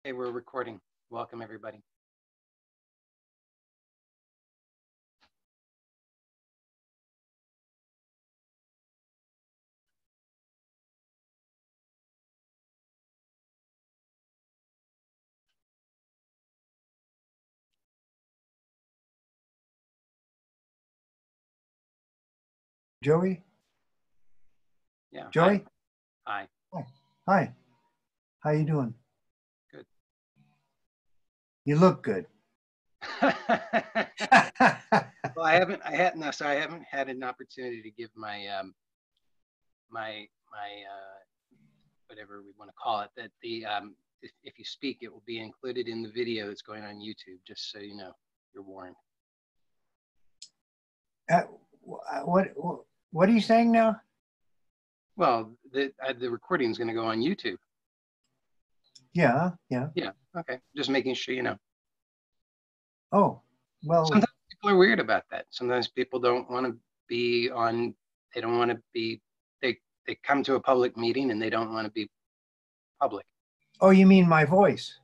Hey, we're recording. Welcome, everybody. Joey? Yeah. Joey? Hi. Hi. Hi. How you doing? Good. You look good. Well, I haven't had an opportunity to give my whatever we want to call it. That if you speak, it will be included in the video that's going on YouTube. Just so you know, you're warned. What are you saying now? Well, the recording is going to go on YouTube. Yeah. Yeah. Okay. Just making sure you know. Oh, well. Sometimes people are weird about that. Sometimes people don't want to be on. They don't want to be. They come to a public meeting and they don't want to be public. Oh, you mean my voice?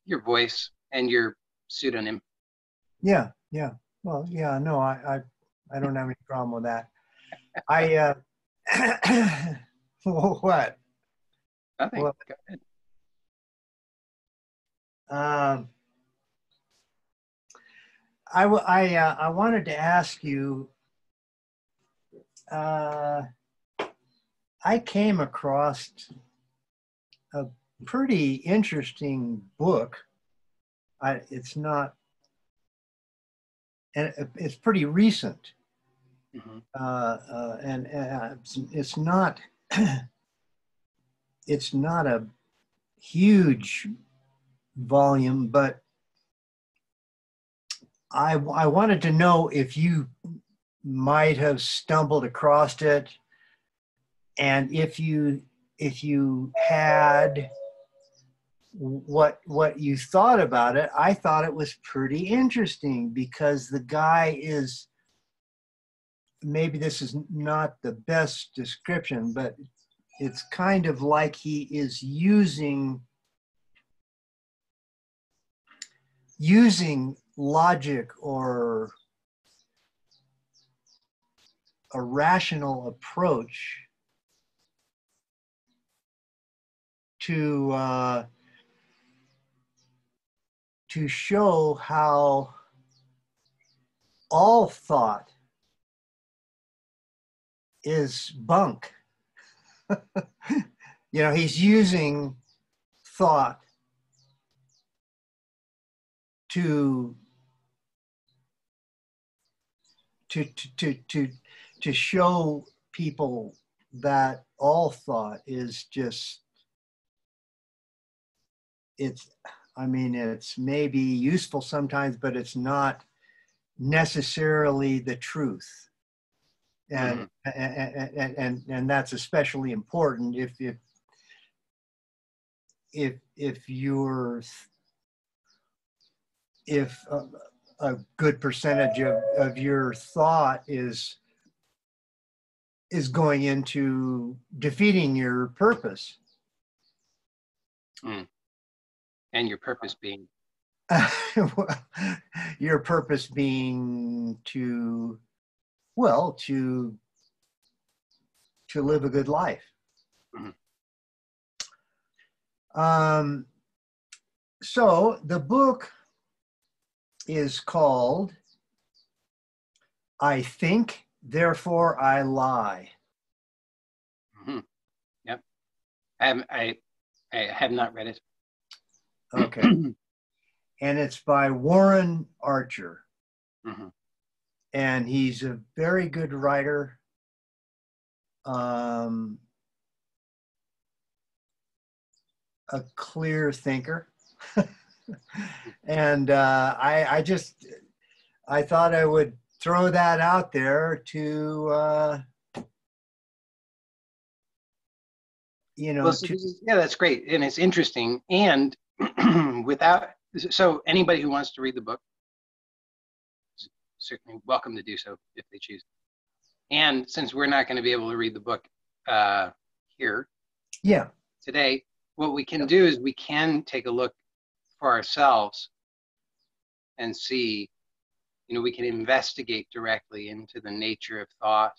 Your voice and your pseudonym. Yeah. Well, yeah. No, I don't have any problem with that. What? Nothing. Well, Go ahead. I wanted to ask you. I came across a pretty interesting book. It's not, and it's pretty recent. Mm-hmm. And it's not it's not a huge volume, but I wanted to know if you might have stumbled across it, and if you had, what you thought about it. I thought it was pretty interesting because the guy is, maybe this is not the best description, but it's kind of like he is using logic or a rational approach to show how all thought is bunk. You know, he's using thought to show people that all thought is just, it's maybe useful sometimes, but it's not necessarily the truth. And and that's especially important if a good percentage of your thought is going into defeating your purpose. And your purpose being? Your purpose being to live a good life. Mm-hmm. So the book is called I Think, Therefore I Lie. Mm-hmm. Yep. I have not read it. Okay. And it's by Warren Archer. Mm-hmm. And he's a very good writer. A clear thinker. And I thought I would throw that out there to Well, yeah, that's great, and it's interesting. And so anybody who wants to read the book is certainly welcome to do so if they choose. And since we're not going to be able to read the book here, yeah, today, what we can do is we can take a look for ourselves and see, you know, we can investigate directly into the nature of thought.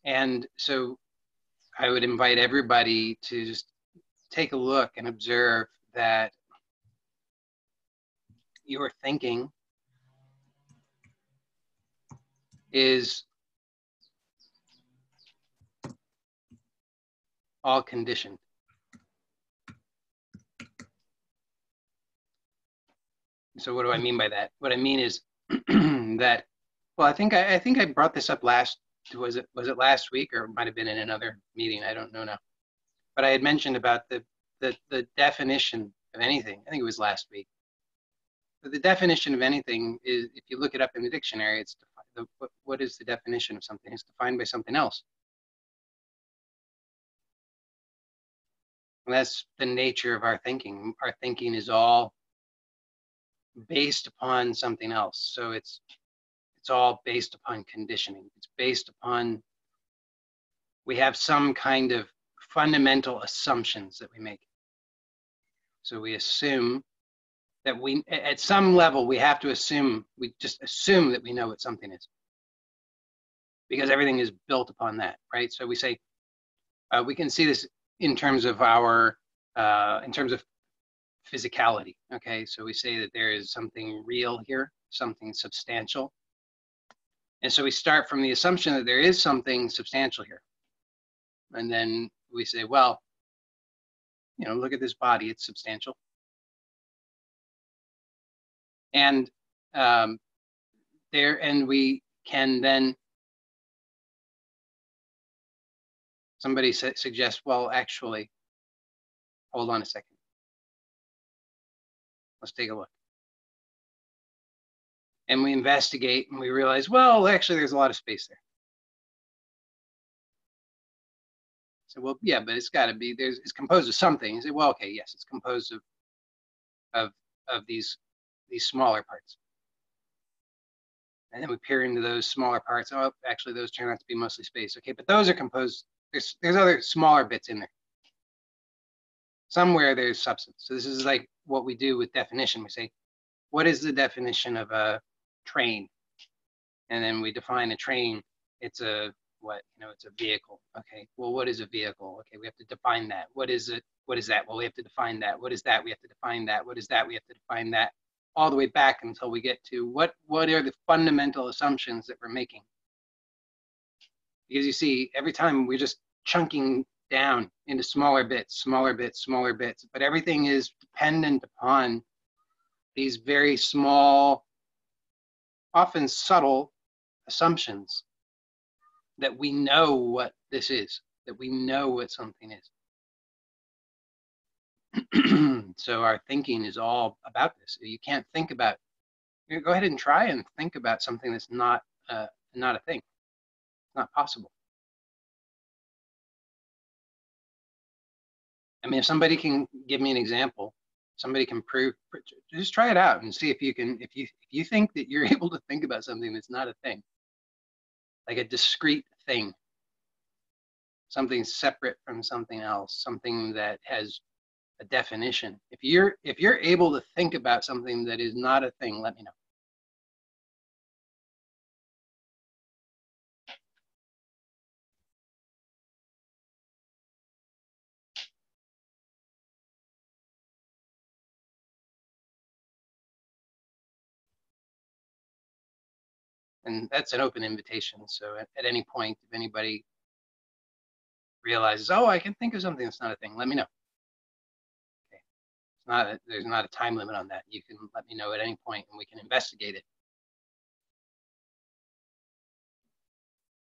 And so I would invite everybody to just take a look and observe that your thinking is all conditioned. So what do I mean by that? What I mean is that, well, I think I brought this up last, was it last week, or it might have been in another meeting, I don't know now. But I had mentioned about the definition of anything. I think it was last week. But the definition of anything is, if you look it up in the dictionary, it's what is the definition of something? It's defined by something else. And that's the nature of our thinking. Our thinking is all based upon something else. So it's all based upon conditioning. It's based upon, we have some kind of fundamental assumptions that we make. So we assume that we, at some level, we have to assume, we just assume that we know what something is, because everything is built upon that, right? So we say, we can see this in terms of our, in terms of physicality, okay? So we say that there is something real here, something substantial. And so we start from the assumption that there is something substantial here. And then we say, well, you know, look at this body, it's substantial. And and we can then, somebody suggests, well, actually, hold on a second. Let's take a look. And we investigate and we realize, well, actually, there's a lot of space there. So, well, yeah, but it's got to be, it's composed of something. You say, well, okay, yes, it's composed of these smaller parts. And then we peer into those smaller parts. Oh, actually, those turn out to be mostly space. Okay, but those are composed, there's other smaller bits in there. Somewhere there's substance. So this is like what we do with definition. We say, what is the definition of a train? And then we define a train. It's a, what, you know, it's a vehicle. Okay, well, what is a vehicle? Okay, we have to define that. What is it? What is that? Well, we have to define that. What is that? We have to define that. What is that? We have to define that. All the way back until we get to what are the fundamental assumptions that we're making. Because you see, every time we're just chunking down into smaller bits, smaller bits, smaller bits, but everything is dependent upon these very small, often subtle assumptions that we know what this is, that we know what something is. So our thinking is all about this. You can't think about, go ahead and try and think about something that's not a thing. It's not possible. I mean, if somebody can give me an example, somebody can prove, just try it out and see if you can, if you think that you're able to think about something that's not a thing, like a discrete thing, something separate from something else, something that has a definition. If you're able to think about something that is not a thing, let me know. And that's an open invitation. So at any point, if anybody realizes, oh, I can think of something that's not a thing, let me know. Okay. There's not a time limit on that. You can let me know at any point and we can investigate it.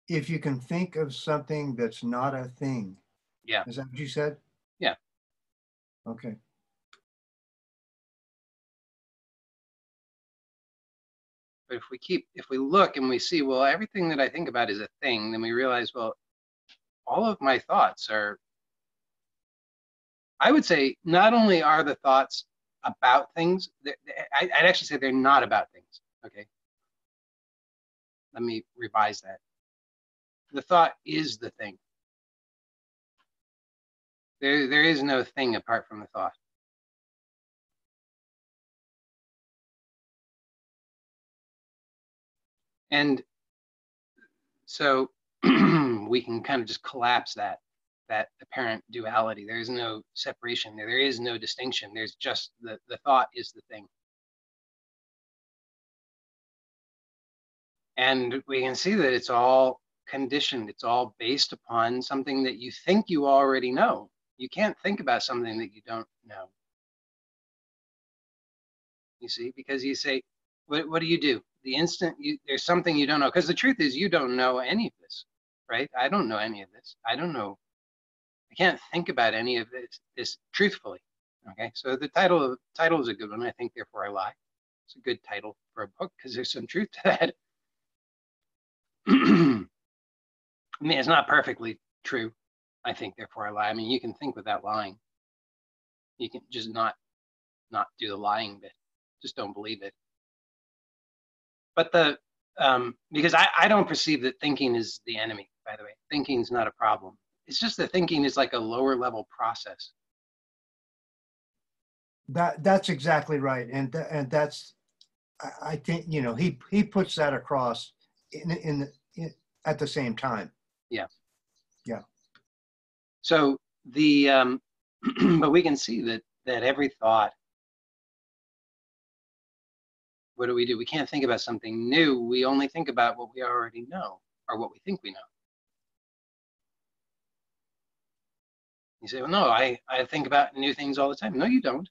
If you can think of something that's not a thing. Yeah. Is that what you said? Yeah. Okay. But if we look and we see, well, everything that I think about is a thing, then we realize, well, all of my thoughts are, I would say, not only are the thoughts about things, I'd actually say they're not about things. Okay. Let me revise that. The thought is the thing. There is no thing apart from the thought. And so we can kind of just collapse that apparent duality. There is no separation there. There is no distinction. There's just the thought is the thing. And we can see that it's all conditioned. It's all based upon something that you think you already know. You can't think about something that you don't know. You see, because you say, what do you do? The instant there's something you don't know, because the truth is you don't know any of this, right? I don't know any of this. I don't know. I can't think about any of this truthfully. Okay, so the title is a good one. I think, therefore I lie. It's a good title for a book because there's some truth to that. I mean, it's not perfectly true. I think, therefore I lie. I mean, you can think without lying. You can just not do the lying bit. Just don't believe it. But because I don't perceive that thinking is the enemy, by the way. Thinking is not a problem. It's just that thinking is like a lower level process. That's exactly right. And that's, I think, you know, he puts that across in at the same time. Yeah. Yeah. So the, but we can see that every thought, what do? We can't think about something new. We only think about what we already know or what we think we know. You say, well, no, I think about new things all the time. No, you don't.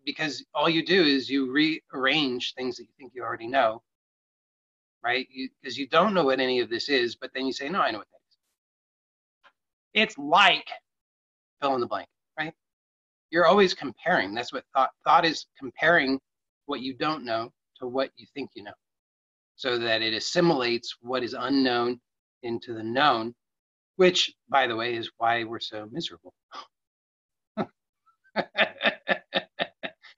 Because all you do is you rearrange things that you think you already know, right? Because you don't know what any of this is, but then you say, no, I know what that is. It's like fill in the blank, right? You're always comparing. That's what thought is, comparing what you don't know to what you think you know, so that it assimilates what is unknown into the known, which, by the way, is why we're so miserable.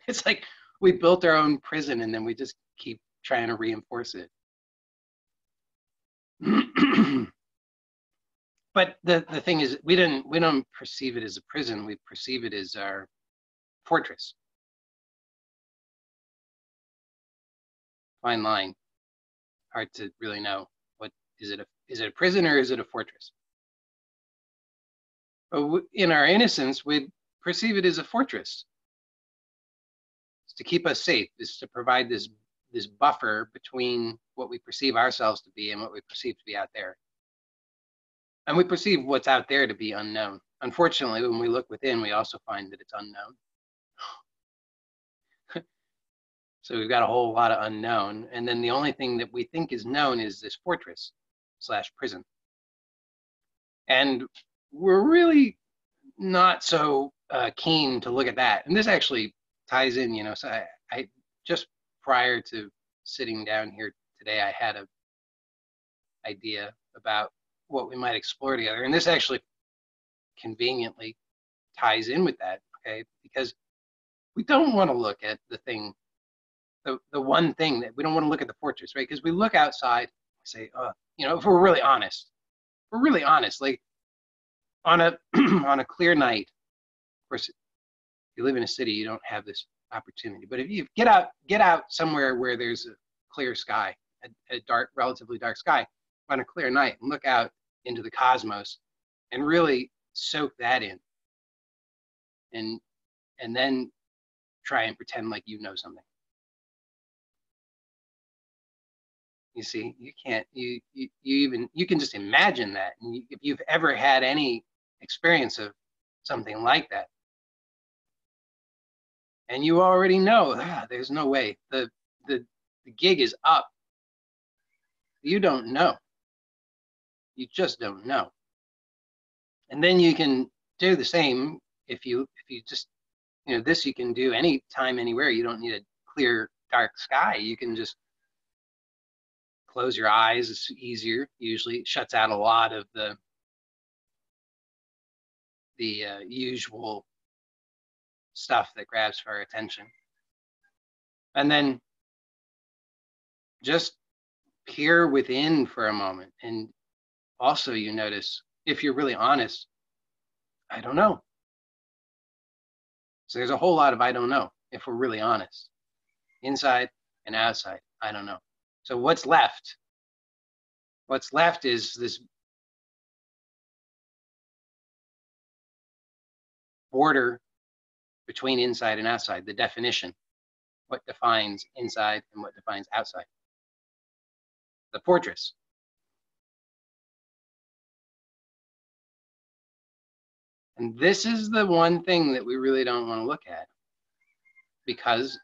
It's like we built our own prison and then we just keep trying to reinforce it. But the thing is, we don't perceive it as a prison. We perceive it as our fortress. Fine line. Hard to really know. What is it? Is it a prison or is it a fortress? But in our innocence, we perceive it as a fortress. It's to keep us safe. It's to provide this buffer between what we perceive ourselves to be and what we perceive to be out there. And we perceive what's out there to be unknown. Unfortunately, when we look within, we also find that it's unknown. So we've got a whole lot of unknown. And then the only thing that we think is known is this fortress / prison. And we're really not so keen to look at that. And this actually ties in, you know, so I just prior to sitting down here today, I had an idea about what we might explore together. And this actually conveniently ties in with that, okay? Because we don't want to look at the thing, the one thing that we don't want to look at the fortress, right? Because we look outside, say, you know, if we're really honest, like on a on a clear night, of course, if you live in a city, you don't have this opportunity. But if you get out somewhere where there's a clear sky, a dark, relatively dark sky, on a clear night, and look out into the cosmos, and really soak that in, and then try and pretend like you know something. You see, you can't. You can just imagine that. And if you've ever had any experience of something like that, and you already know, there's no way, the gig is up. You don't know. You just don't know. And then you can do the same if you just, you know, this you can do anytime, anywhere. You don't need a clear, dark sky. You can just close your eyes. It's easier. Usually it shuts out a lot of the usual stuff that grabs for our attention. And then just peer within for a moment. And also you notice, if you're really honest, I don't know. So there's a whole lot of I don't know, if we're really honest. Inside and outside, I don't know. So what's left? What's left is this border between inside and outside, the definition, what defines inside and what defines outside. The fortress. And this is the one thing that we really don't want to look at, because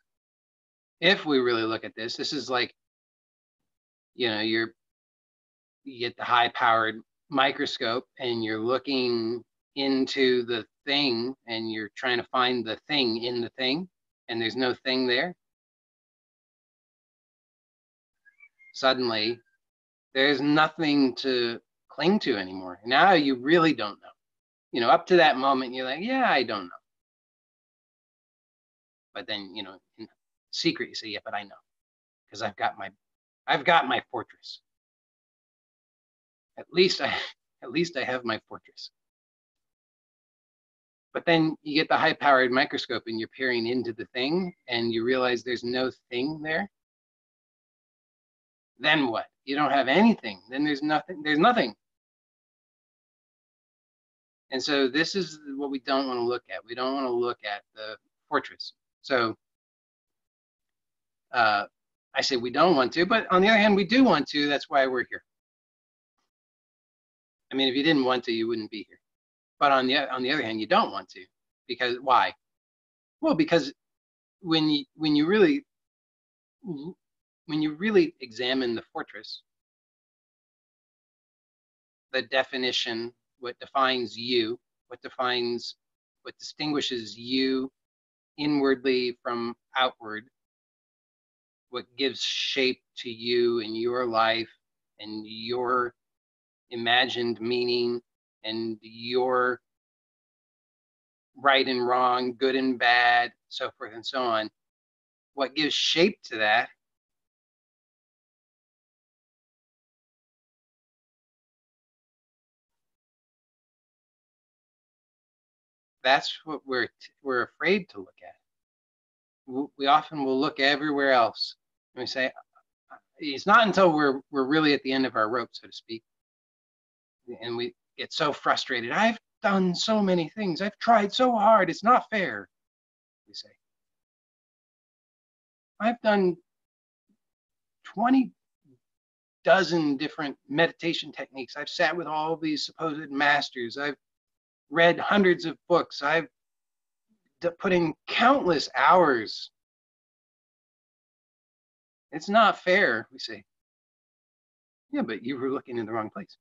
if we really look at this, this is like, you know, you get the high-powered microscope and you're looking into the thing and you're trying to find the thing in the thing, and there's no thing there. Suddenly, there's nothing to cling to anymore. Now you really don't know. You know, up to that moment, you're like, yeah, I don't know. But then, you know, in secret, you say, yeah, but I know, because I've got my fortress. At least I have my fortress. But then you get the high-powered microscope and you're peering into the thing and you realize there's no thing there. Then what? You don't have anything. Then there's nothing. There's nothing. And so this is what we don't want to look at. We don't want to look at the fortress. So I say we don't want to, but on the other hand, we do want to. That's why we're here. I mean, if you didn't want to, you wouldn't be here. But on the other hand, you don't want to, because why? Well, because when you really examine the fortress, the definition, what defines you, what distinguishes you inwardly from outward, what gives shape to you and your life and your imagined meaning and your right and wrong, good and bad, so forth and so on. What gives shape to that that's what we're afraid to look at. We often will look everywhere else and we say, it's not until we're really at the end of our rope, so to speak, and we get so frustrated. I've done so many things. I've tried so hard. It's not fair, we say. I've done 20 dozen different meditation techniques. I've sat with all these supposed masters. I've read hundreds of books. I've put in countless hours. It's not fair, we say. Yeah, but you were looking in the wrong place.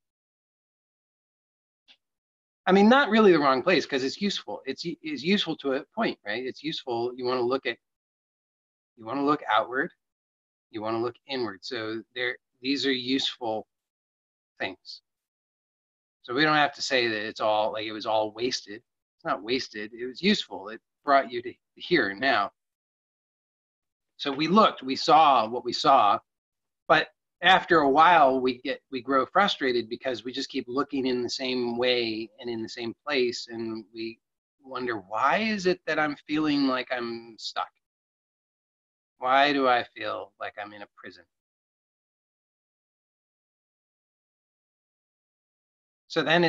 I mean, not really the wrong place, because it's useful. It's useful to a point, right? It's useful. You want to look outward. You want to look inward. So these are useful things. So we don't have to say that it's all like it was all wasted. It's not wasted. It was useful. It brought you to here and now. So we looked, we saw what we saw, but after a while we grow frustrated because we just keep looking in the same way and in the same place, and we wonder, why is it that I'm feeling like I'm stuck? Why do I feel like I'm in a prison? So then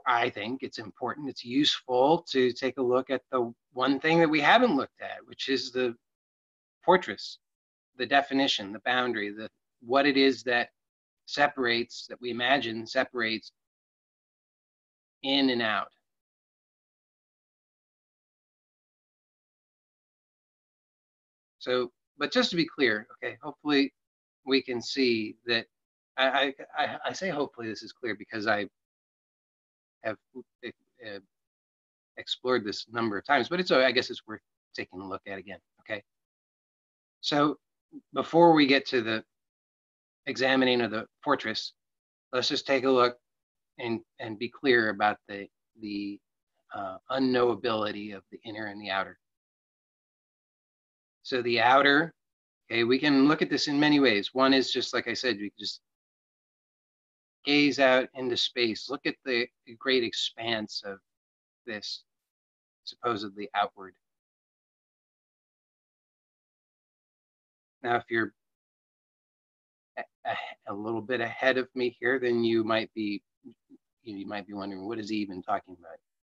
I think it's important, it's useful to take a look at the one thing that we haven't looked at, which is the fortress, the definition, the boundary, what it is that separates, that we imagine separates in and out. So, but just to be clear, okay, hopefully we can see that, I say hopefully this is clear because I have explored this a number of times, but I guess it's worth taking a look at again, okay? So before we get to the examining of the fortress, let's just take a look and be clear about the unknowability of the inner and the outer. So the outer, okay, we can look at this in many ways. One is just like I said, we can just gaze out into space, look at the great expanse of this supposedly outward. Now, if you're a little bit ahead of me here, then you might be wondering, what is he even talking about?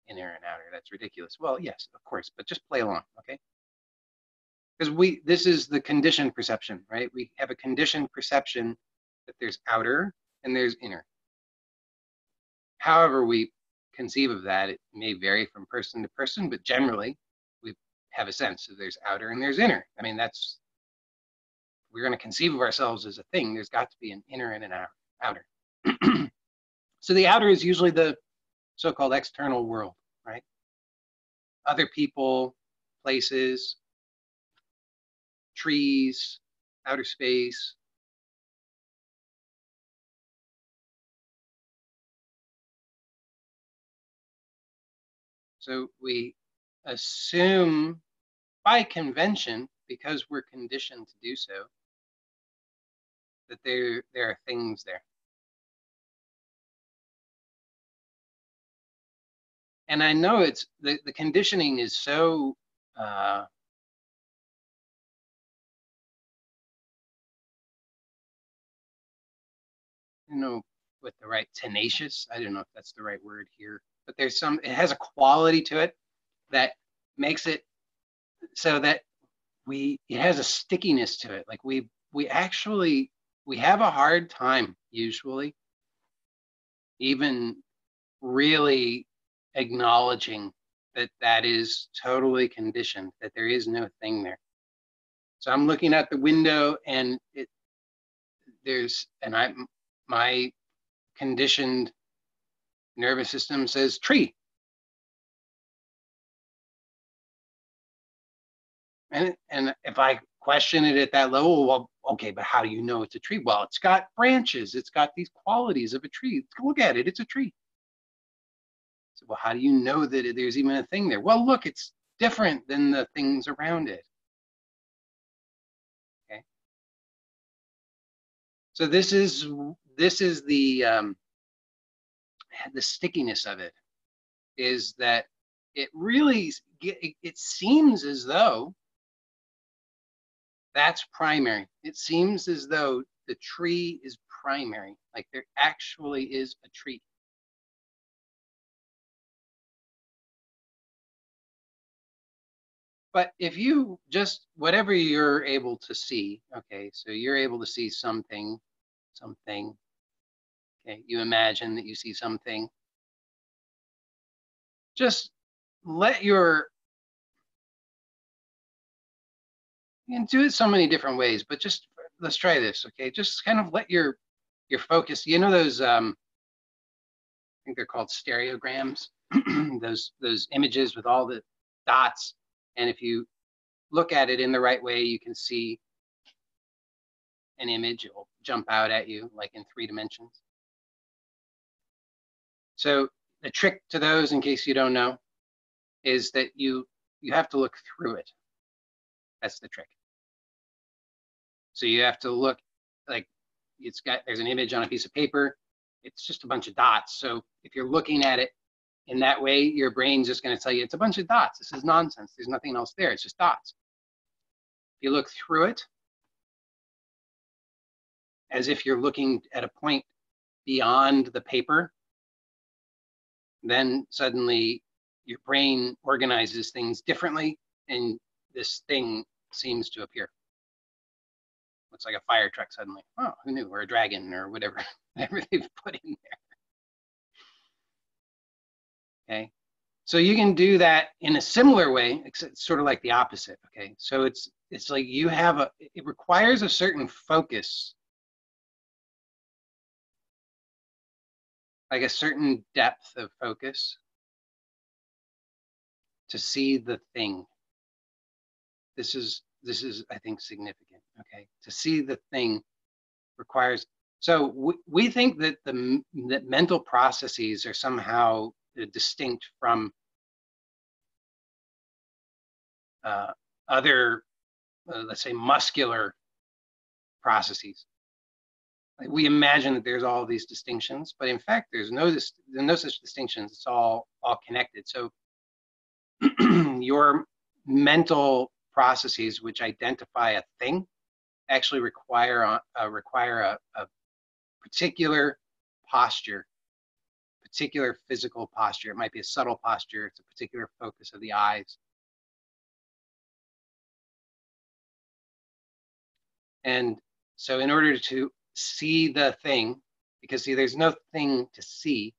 Inner and outer, that's ridiculous. Well, yes, of course, but just play along, okay? Because this is the conditioned perception, right? We have a conditioned perception that there's outer and there's inner. However we conceive of that, it may vary from person to person, but generally we have a sense that there's outer and there's inner. I mean, we're going to conceive of ourselves as a thing. There's got to be an inner and an outer. So the outer is usually the so-called external world, right? Other people, places, trees, outer space. So we assume by convention, because we're conditioned to do so, that there are things there. And I know it's the conditioning is so I don't know what the right tenacious, I don't know if that's the right word here, but there's it has a quality to it that makes it so that it has a stickiness to it. Like we have a hard time usually even really acknowledging that is totally conditioned, that there is no thing there. So I'm looking at the window and my conditioned nervous system says tree. And if I question it at that level, well, okay, but how do you know it's a tree? Well, it's got branches. It's got these qualities of a tree. Look at it. It's a tree. So, well, how do you know that there's even a thing there? Well, look, it's different than the things around it. Okay. So this is the stickiness of it, is that it really, it seems as though that's primary. It seems as though the tree is primary, like there actually is a tree. But if you just, whatever you're able to see, okay, so you're able to see something, okay, you imagine that you see something, just let you can do it so many different ways, but just, let's try this, okay? Just kind of let your focus, you know those, I think they're called stereograms, those images with all the dots, and if you look at it in the right way, you can see an image. It will jump out at you like in 3 dimensions. So the trick to those, in case you don't know, is that you have to look through it. That's the trick. So you have to look, like there's an image on a piece of paper. It's just a bunch of dots. So if you're looking at it in that way, your brain's just going to tell you it's a bunch of dots. This is nonsense. There's nothing else there. It's just dots. If you look through it, as if you're looking at a point beyond the paper, then suddenly your brain organizes things differently and this thing seems to appear. Looks like a fire truck suddenly. Oh, who knew? Or a dragon or whatever they've put in there. Okay. So you can do that in a similar way, except it's sort of like the opposite. Okay. So it's like it requires a certain focus, like a certain depth of focus to see the thing. This is, I think, significant, okay? To see the thing requires, so we think that that mental processes are somehow distinct from other, let's say, muscular processes. we imagine that there's all these distinctions, but in fact, there's no such distinctions. It's all connected. So your mental processes which identify a thing actually require a particular posture, particular physical posture. It might be a subtle posture. It's a particular focus of the eyes. And so in order to see the thing, because see, there's no thing to see.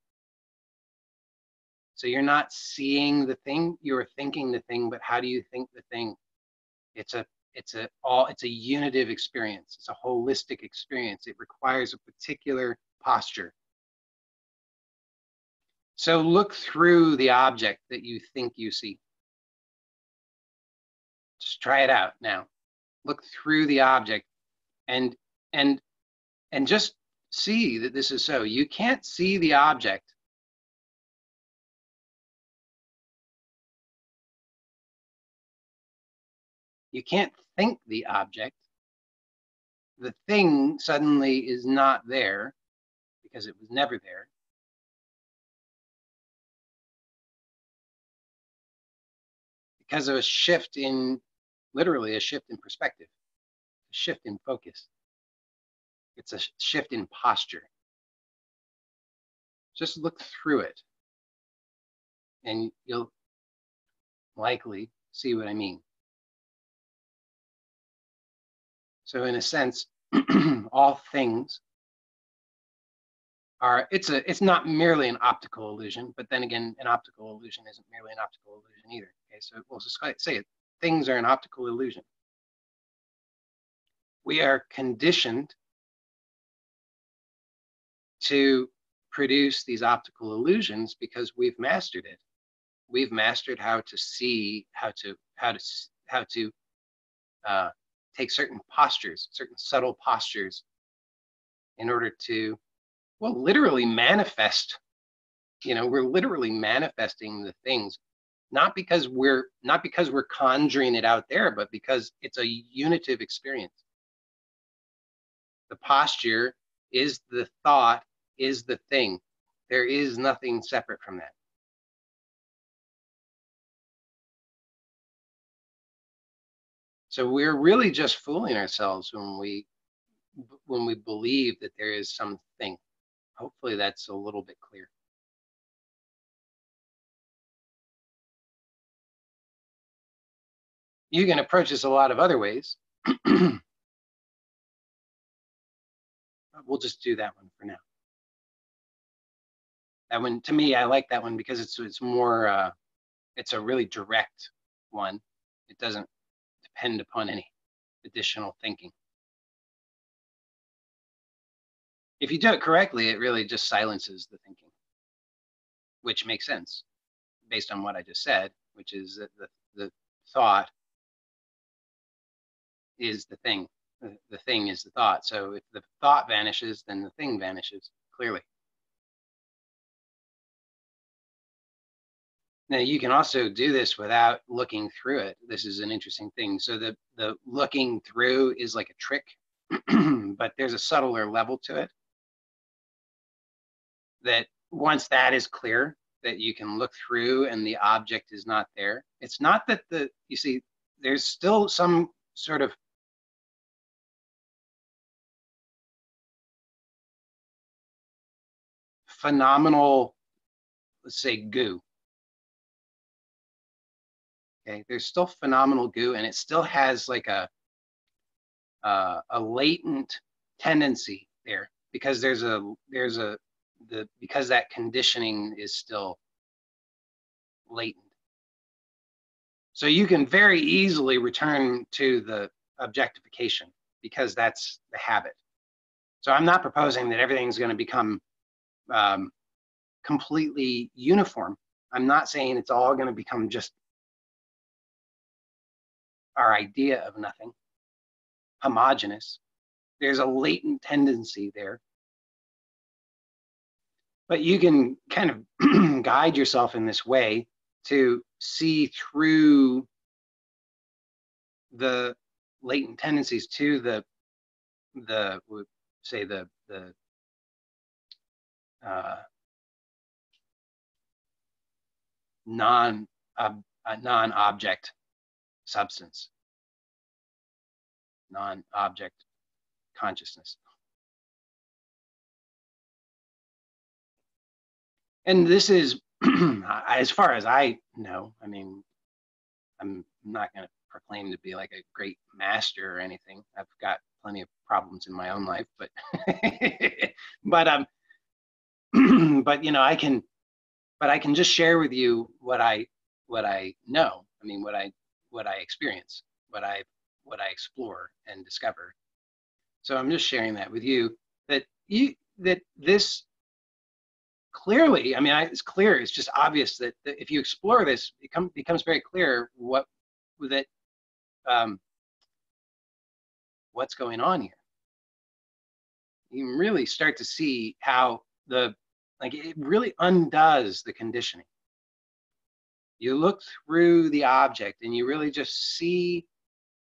So you're not seeing the thing, you're thinking the thing, but how do you think the thing? It's a unitive experience. It's a holistic experience. It requires a particular posture. So look through the object that you think you see. Just try it out now. Look through the object and just see that this is so. You can't see the object. You can't think the object. The thing suddenly is not there because it was never there. Because of a shift in, literally a shift in perspective, a shift in focus. It's a shift in posture. Just look through it and you'll likely see what I mean. So in a sense, all things are, it's not merely an optical illusion, but then again, an optical illusion isn't merely an optical illusion either. Okay, so we'll just say it, things are an optical illusion. We are conditioned to produce these optical illusions because we've mastered it. We've mastered how to see, how to take certain postures, certain subtle postures, in order to, well, literally manifest. You know, we're literally manifesting the things, not because we're conjuring it out there, but because it's a unitive experience. The posture is the thought, is the thing. There is nothing separate from that. So we're really just fooling ourselves when we believe that there is something. Hopefully that's a little bit clear. You can approach this a lot of other ways. We'll just do that one for now. That one, to me, I like that one because it's more, it's a really direct one. It doesn't depend upon any additional thinking. If you do it correctly, it really just silences the thinking, which makes sense based on what I just said, which is that the thought is the thing. The thing is the thought. So if the thought vanishes, then the thing vanishes, clearly. Now you can also do this without looking through it. This is an interesting thing. So the looking through is like a trick, but there's a subtler level to it. That once that is clear, that you can look through and the object is not there. It's not that you see, there's still some sort of phenomenal, let's say, goo. Okay, there's still phenomenal goo, and it still has like a latent tendency there because because that conditioning is still latent. So you can very easily return to the objectification because that's the habit. So I'm not proposing that everything's going to become completely uniform. I'm not saying it's all going to become just our idea of nothing, homogeneous. There's a latent tendency there. But you can kind of guide yourself in this way to see through the latent tendencies to the the uh, non-object substance, non-object consciousness. And this is, as far as I know, I mean, I'm not going to proclaim to be like a great master or anything. I've got plenty of problems in my own life, but but but you know, I can just share with you what I know. I mean, what I experience, what I explore and discover. So I'm just sharing that with you, that this clearly, I mean, it's clear, it's just obvious that if you explore this, it becomes very clear what's going on here. You can really start to see how it really undoes the conditioning. You look through the object and you really just see,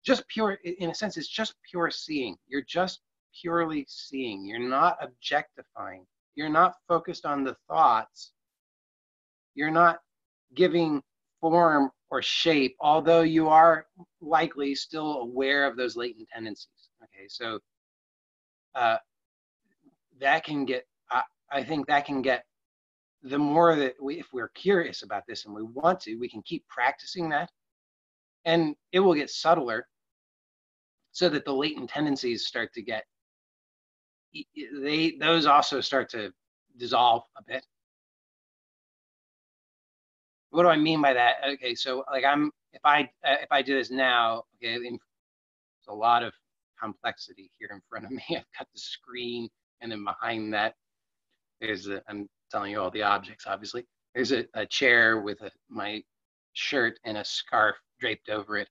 just pure, in a sense, it's just pure seeing. You're just purely seeing. You're not objectifying. You're not focused on the thoughts. You're not giving form or shape, although you are likely still aware of those latent tendencies. Okay, so that can get, I think that can get, the more that if we're curious about this and we want to, we can keep practicing that, and it will get subtler, so that the latent tendencies start to get, those also start to dissolve a bit. What do I mean by that? Okay, so like if I do this now, okay, there's a lot of complexity here in front of me. I've got the screen, and then behind that, I'm telling you all the objects, obviously. There's a chair with my shirt and a scarf draped over it.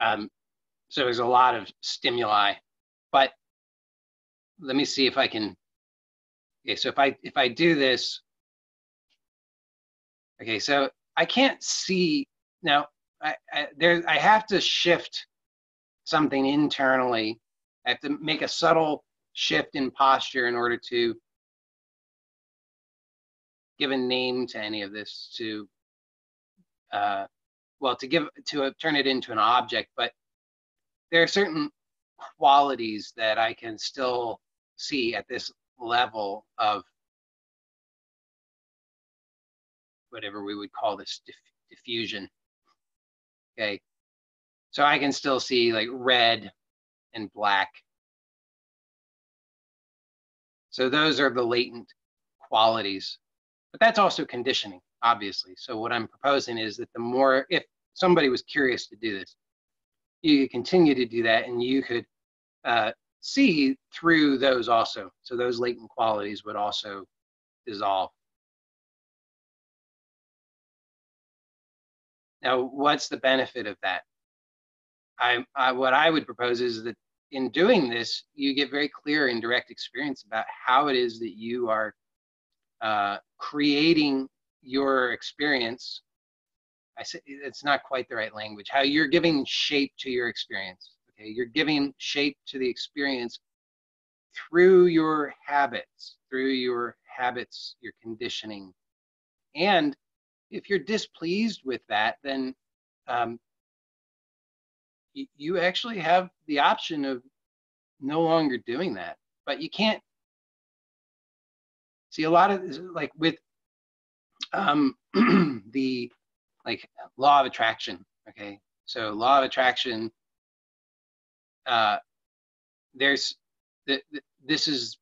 So there's a lot of stimuli, but let me see if I can, okay, so if I do this, okay, so I can't see, now I have to shift something internally. I have to make a subtle shift in posture in order to give a name to any of this, to turn it into an object. But there are certain qualities that I can still see at this level of whatever we would call this diffusion. Okay, so I can still see like red and black. So those are the latent qualities, but that's also conditioning, obviously. So what I'm proposing is that the more, if somebody was curious to do this, you could continue to do that, and you could see through those also. So those latent qualities would also dissolve. Now, what's the benefit of that? What I would propose is that in doing this, you get very clear and direct experience about how it is that you are creating your experience. I say it's not quite the right language. How you're giving shape to your experience. Okay, you're giving shape to the experience through your habits, your conditioning. And if you're displeased with that, then you actually have the option of no longer doing that. But you can't see a lot of, like with the law of attraction. Okay, so law of attraction, this is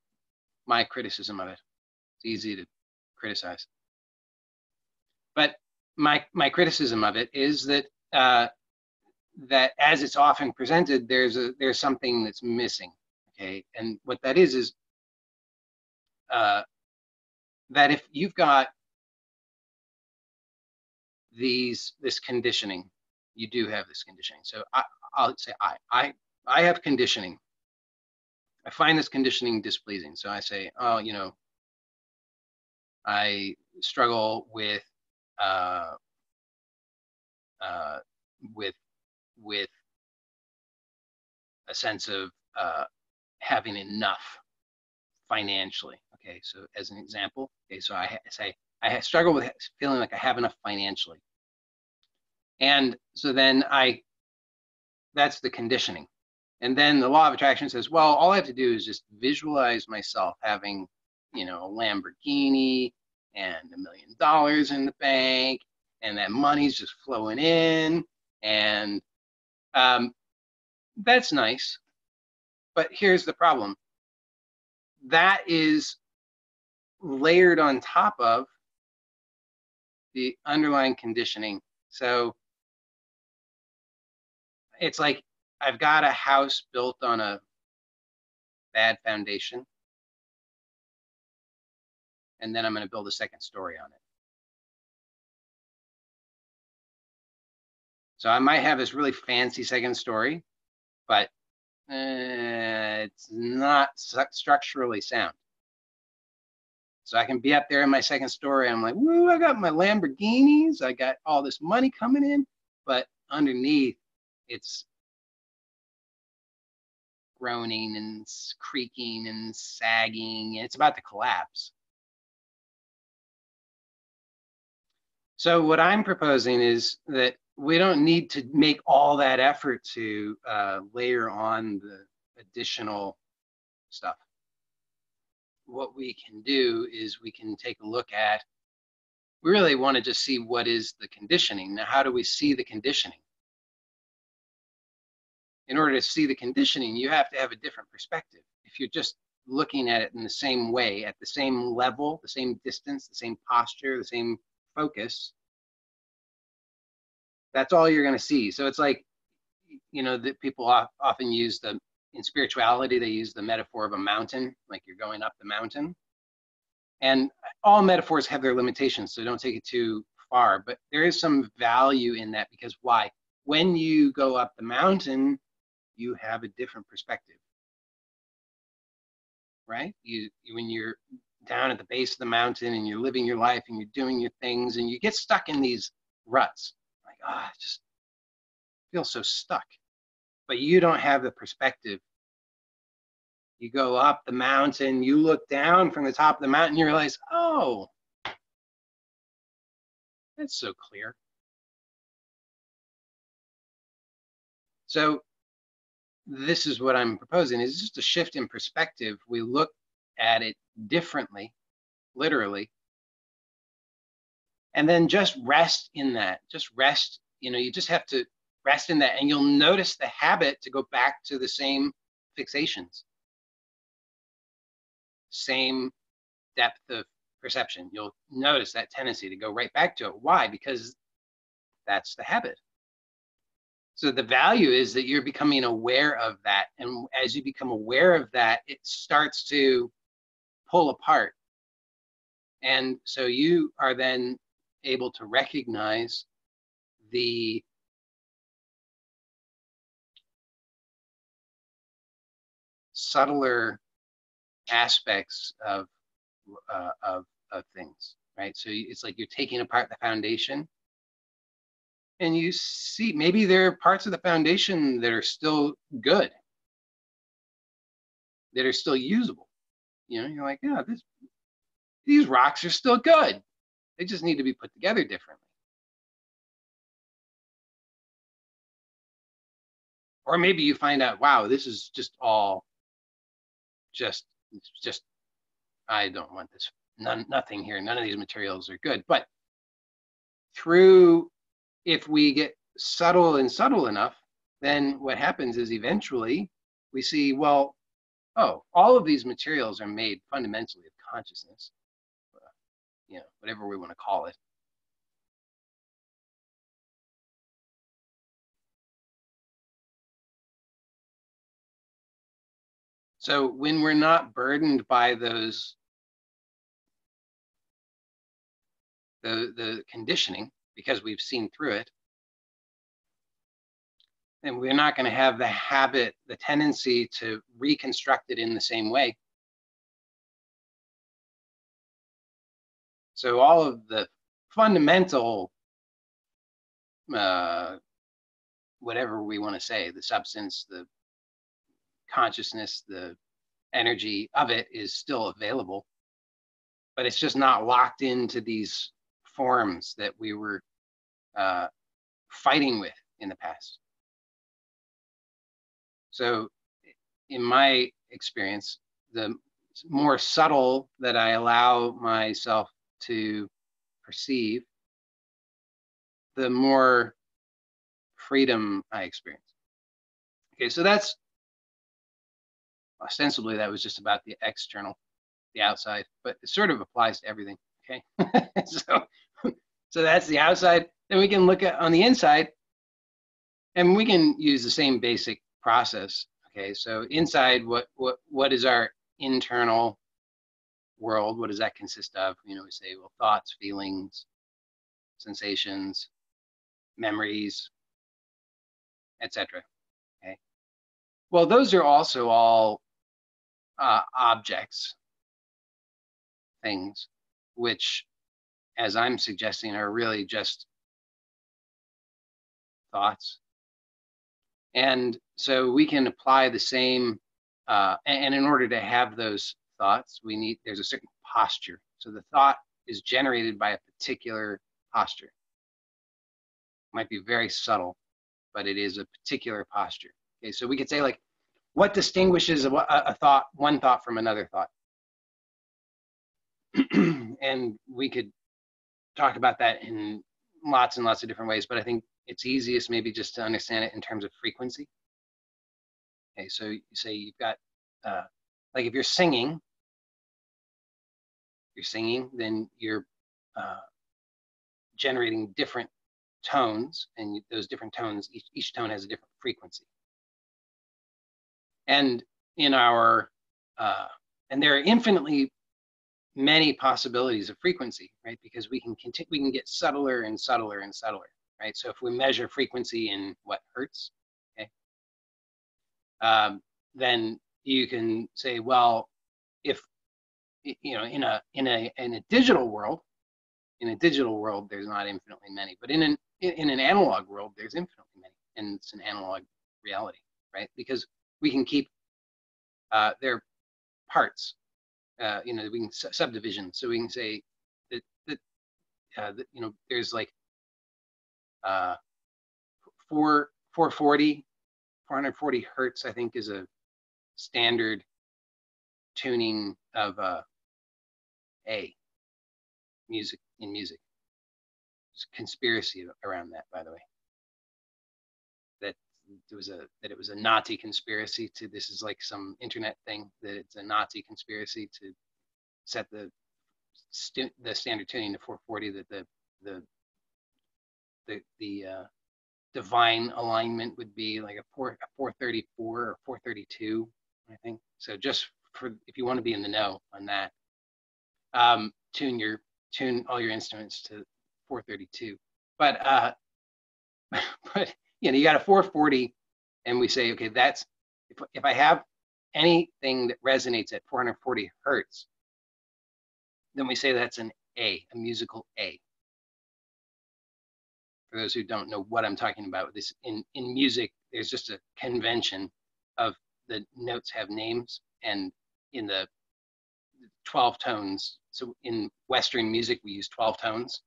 my criticism of it. It's easy to criticize, but my criticism of it is that that as it's often presented, there's something that's missing. Okay, and what that is that if you've got this conditioning, you do have this conditioning. So I'll say I have conditioning. I find this conditioning displeasing. So I say, oh, you know, I struggle with a sense of having enough financially. Okay, so as an example, okay, so I say I struggle with feeling like I have enough financially. And so then that's the conditioning. And then the law of attraction says, well, all I have to do is just visualize myself having, you know, a Lamborghini and $1 million in the bank, and that money's just flowing in. And that's nice. But here's the problem. That is layered on top of the underlying conditioning. So it's like I've got a house built on a bad foundation, and then I'm going to build a second story on it. So I might have this really fancy second story, but it's not structurally sound. So I can be up there in my second story. I'm like, woo, I got my Lamborghinis. I got all this money coming in. But underneath, it's groaning and creaking and sagging. And it's about to collapse. So what I'm proposing is that we don't need to make all that effort to layer on the additional stuff. What we can do is we can take a look at, we really want to just see what is the conditioning. Now, how do we see the conditioning? In order to see the conditioning, you have to have a different perspective. If you're just looking at it in the same way, at the same level, the same distance, the same posture, the same focus, that's all you're going to see. So it's like, you know, that people often use in spirituality, they use the metaphor of a mountain, like you're going up the mountain. And all metaphors have their limitations, so don't take it too far. But there is some value in that, because why? When you go up the mountain, you have a different perspective, right? When you're down at the base of the mountain and you're living your life and you're doing your things and you get stuck in these ruts, like, I just feel so stuck. But you don't have the perspective. You go up the mountain, you look down from the top of the mountain, you realize, oh, that's so clear. So this is what I'm proposing, is just a shift in perspective. We look at it differently, literally, and then just rest in that. Just rest, you know, you just have to rest in that, and you'll notice the habit to go back to the same fixations, same depth of perception. You'll notice that tendency to go right back to it. Why? Because that's the habit. So the value is that you're becoming aware of that. And as you become aware of that, it starts to pull apart. And so you are then able to recognize the subtler aspects of things, right? So it's like you're taking apart the foundation, and you see maybe there are parts of the foundation that are still good, that are still usable. You know, you're like, yeah, these rocks are still good. They just need to be put together differently. Or maybe you find out, wow, this is just all just I don't want this. Nothing here. None of these materials are good. But if we get subtle enough, then what happens is eventually we see, well, oh, all of these materials are made fundamentally of consciousness, you know, whatever we want to call it. So when we're not burdened by those, the conditioning, because we've seen through it, then we're not going to have the habit, the tendency to reconstruct it in the same way. So all of the fundamental, whatever we want to say, the substance, the consciousness, the energy of it is still available, but it's just not locked into these forms that we were fighting with in the past. So in my experience, the more subtle that I allow myself to perceive, the more freedom I experience. Okay, so that's ostensibly that was just about the external, the outside, but it sort of applies to everything. Okay, so that's the outside. Then we can look at on the inside, and we can use the same basic process. Okay, so inside, what is our internal world? What does that consist of? You know, we say, well, thoughts, feelings, sensations, memories, etc. Okay, well, those are also all objects, things, which, as I'm suggesting, are really just thoughts. And so we can apply the same, and in order to have those thoughts, there's a certain posture. So the thought is generated by a particular posture. It might be very subtle, but it is a particular posture. Okay, so we could say, like, what distinguishes one thought from another thought? And we could talk about that in lots and lots of different ways, but I think it's easiest maybe just to understand it in terms of frequency. Okay, so you say you've got, like if you're singing, then you're generating different tones, and those different tones, each tone has a different frequency. And in our, and there are infinitely many possibilities of frequency, right? Because we can get subtler and subtler and subtler, right? So if we measure frequency in what, hertz, okay, then you can say, well, if you know, in a digital world, there's not infinitely many, but in an analog world, there's infinitely many, and it's an analog reality, right? Because we can keep their parts. You know, we can subdivision. So we can say that you know, there's like 440 hertz, I think, is a standard tuning of A music in music. There's a conspiracy around that, by the way. That it was a Nazi conspiracy to, this is like some internet thing, that it's a Nazi conspiracy to set the standard tuning to 440, that the divine alignment would be like a 434 or 432, I think. So just for, if you want to be in the know on that, tune all your instruments to 432. But but you know, you got a 440, and we say, okay, that's, if I have anything that resonates at 440 hertz, then we say that's an A, a musical A. For those who don't know what I'm talking about, this in music, there's just a convention of the notes have names, and in the 12 tones. So in Western music, we use 12 tones.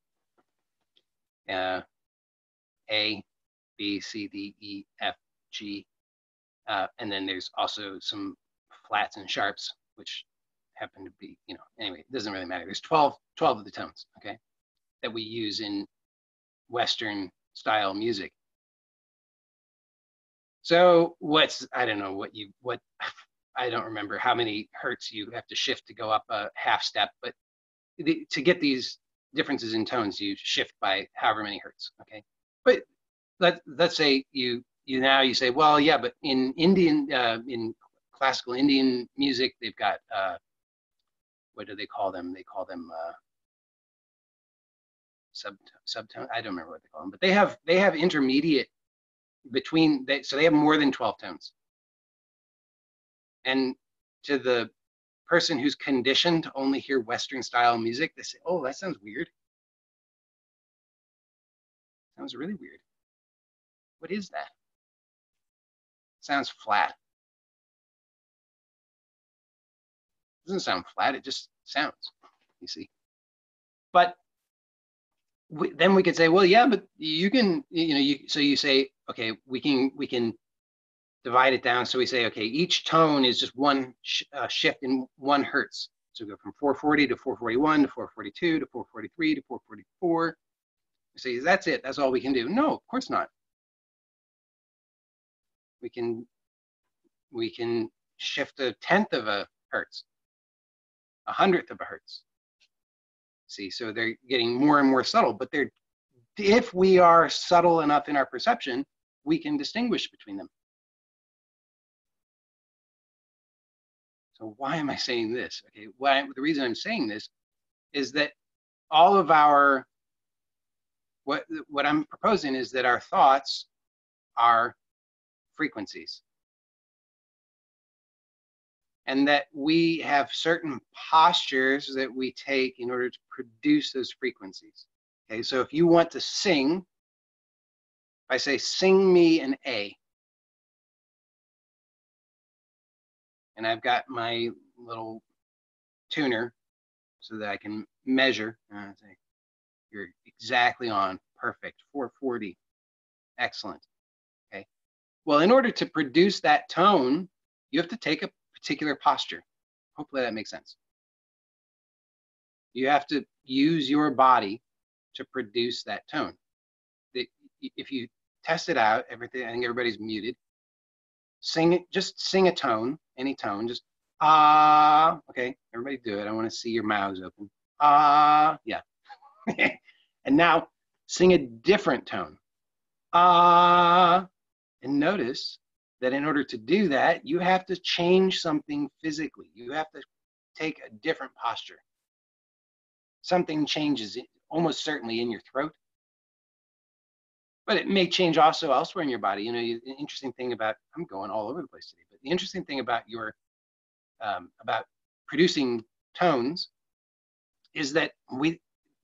A, B, C, D, E, F, G. And then there's also some flats and sharps, which happen to be, you know, anyway, it doesn't really matter. There's 12 of the tones, okay, that we use in Western style music. So I don't know I don't remember how many hertz you have to shift to go up a half step, but to get these differences in tones, you shift by however many hertz, okay? But let's say you say, well, yeah, but in classical Indian music, they've got, what do they call them? They call them subtone. I don't remember what they call them, but they have intermediate between, so they have more than 12 tones. And to the person who's conditioned to only hear Western style music, they say, oh, that sounds weird. Sounds really weird. What is that? Sounds flat. It doesn't sound flat, it just sounds, you see. But then we could say, well, yeah, but you can, so you say, okay, we can divide it down. So we say, okay, each tone is just one shift in 1 hertz. So we go from 440 to 441 to 442 to 443 to 444. We say, that's it, that's all we can do. No, of course not. We can shift 1/10 of a hertz, 100th of a hertz. See, so they're getting more and more subtle, but if we are subtle enough in our perception, we can distinguish between them. So why am I saying this? Okay, the reason I'm saying this is that all of our, what I'm proposing is that our thoughts are frequencies. And that we have certain postures that we take in order to produce those frequencies. Okay, so if you want to sing, if I say, sing me an A, and I've got my little tuner so that I can measure, and I say, you're exactly on, perfect, 440, excellent, okay? Well, in order to produce that tone, you have to take a particular posture. Hopefully that makes sense. You have to use your body to produce that tone. If you test it out, everything, I think everybody's muted. Sing it, just sing a tone, any tone, just ah, okay, everybody do it. I want to see your mouths open. Ah, yeah. And now sing a different tone. Ah, and notice that in order to do that, you have to change something physically. You have to take a different posture. Something changes almost certainly in your throat, but it may change also elsewhere in your body. The interesting thing about, I'm going all over the place today, but the interesting thing about about producing tones is that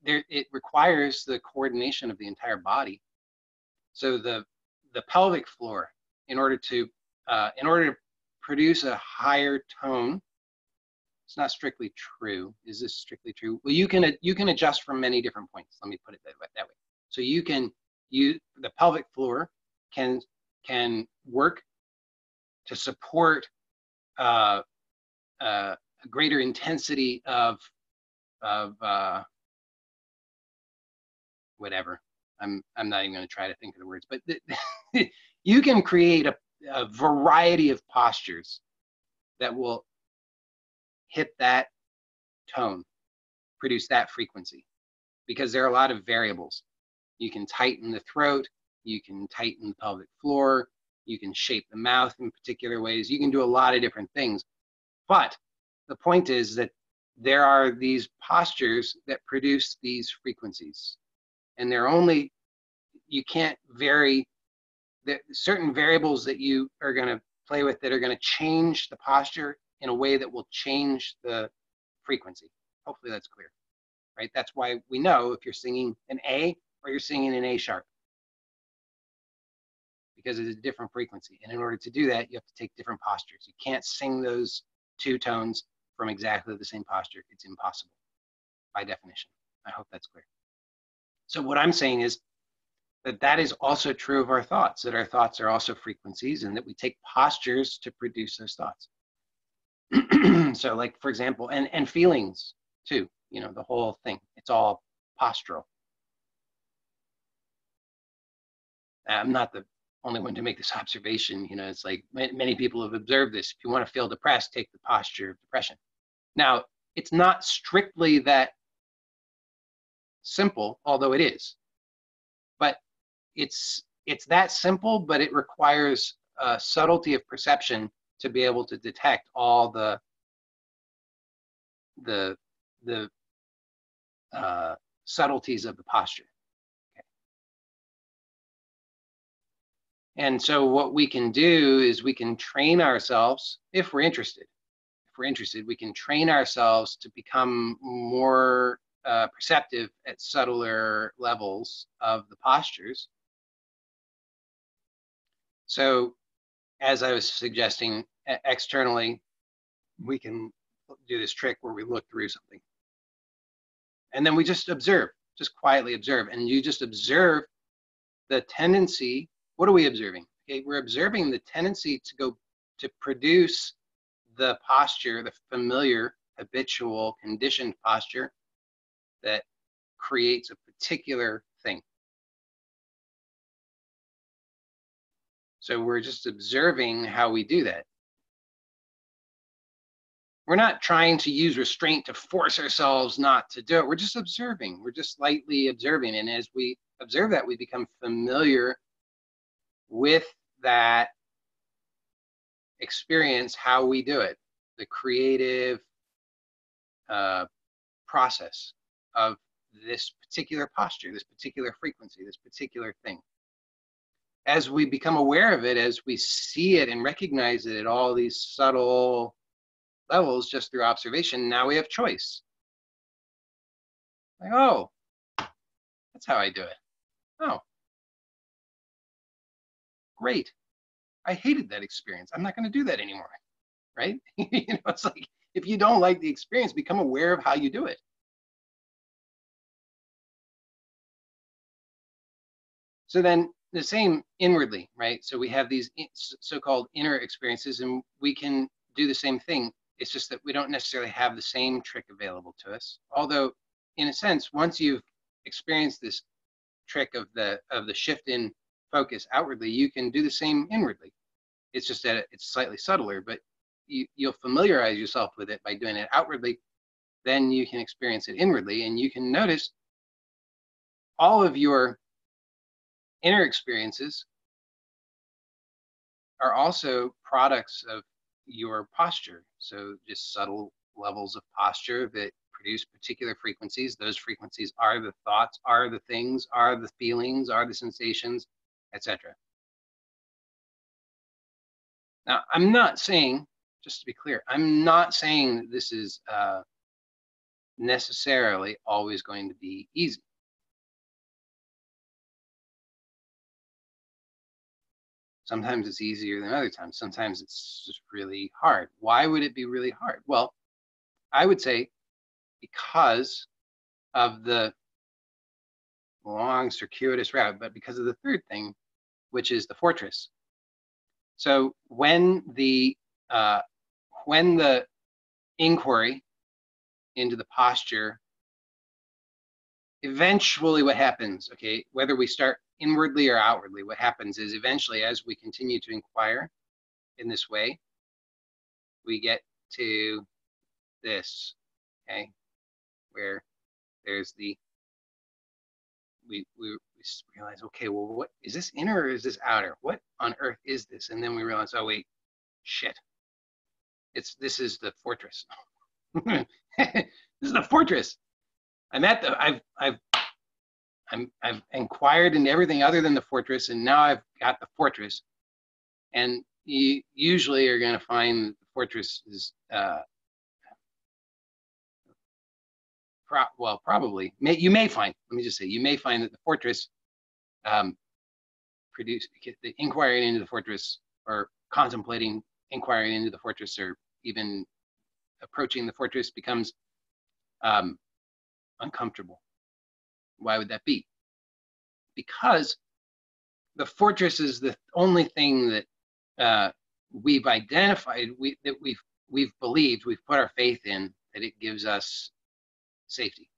it requires the coordination of the entire body. So the pelvic floor, in order to produce a higher tone, it's not strictly true. Is this strictly true? Well, you can adjust from many different points. Let me put it that way. So the pelvic floor can work to support a greater intensity of whatever. I'm not even going to try to think of the words, but you can create a variety of postures that will hit that tone, produce that frequency, because there are a lot of variables. You can tighten the throat, you can tighten the pelvic floor, you can shape the mouth in particular ways, you can do a lot of different things. But the point is that there are these postures that produce these frequencies, and you can't vary certain variables that you are going to play with that are going to change the posture in a way that will change the frequency. Hopefully that's clear, right? That's why we know if you're singing an A or you're singing an A sharp, because it's a different frequency. And in order to do that, you have to take different postures. You can't sing those two tones from exactly the same posture. It's impossible by definition. I hope that's clear. So what I'm saying is that is also true of our thoughts, that our thoughts are also frequencies, and that we take postures to produce those thoughts. So like, for example, and feelings too, the whole thing, it's all postural. I'm not the only one to make this observation. It's like many people have observed this. If you want to feel depressed, take the posture of depression. Now, it's not strictly that simple, although it is. But it's that simple, but it requires a subtlety of perception to be able to detect all the subtleties of the posture. Okay. And so what we can do is we can train ourselves, if we're interested, we can train ourselves to become more perceptive at subtler levels of the postures. So as I was suggesting, externally, we can do this trick where we look through something. And then we just observe, just quietly observe. And you just observe the tendency. What are we observing? Okay, we're observing the tendency to produce the posture, the familiar, habitual, conditioned posture that creates a particular thing. So we're just observing how we do that. We're not trying to use restraint to force ourselves not to do it. We're just observing. We're just lightly observing. And as we observe that, we become familiar with that experience, how we do it, the creative process of this particular posture, this particular frequency, this particular thing. As we become aware of it, as we see it and recognize it at all these subtle levels just through observation, now we have choice. Like, oh, that's how I do it. Oh, great. I hated that experience. I'm not going to do that anymore, right? It's like, if you don't like the experience, become aware of how you do it. So then the same inwardly, right? So we have these so-called inner experiences, and we can do the same thing. It's just that we don't necessarily have the same trick available to us. Although, in a sense, once you've experienced this trick of the shift in focus outwardly, you can do the same inwardly. It's just that it's slightly subtler, but you'll familiarize yourself with it by doing it outwardly. Then you can experience it inwardly, and you can notice all of your inner experiences are also products of your posture. So just subtle levels of posture that produce particular frequencies. Those frequencies are the thoughts, are the things, are the feelings, are the sensations, etc. Now, I'm not saying, just to be clear, I'm not saying that this is necessarily always going to be easy. Sometimes it's easier than other times. Sometimes it's just really hard. Why would it be really hard? Well, I would say because of the long circuitous route, but because of the third thing, which is the fortress. So when the inquiry into the posture, eventually what happens, okay, whether we start inwardly or outwardly, what happens is eventually as we continue to inquire in this way, we get to this, okay, where there's the, we realize, okay, well, what is this, inner or is this outer? What on earth is this? And then we realize, oh wait, shit, this is the fortress. This is the fortress. I've inquired into everything other than the fortress, and now I've got the fortress. And you usually are going to find that the fortress is, probably, you may find, let me just say, you may find that the fortress the inquiring into the fortress, or contemplating inquiring into the fortress, or even approaching the fortress becomes uncomfortable. Why would that be? Because the fortress is the only thing that we've identified, that we've believed, we've put our faith in, that it gives us safety.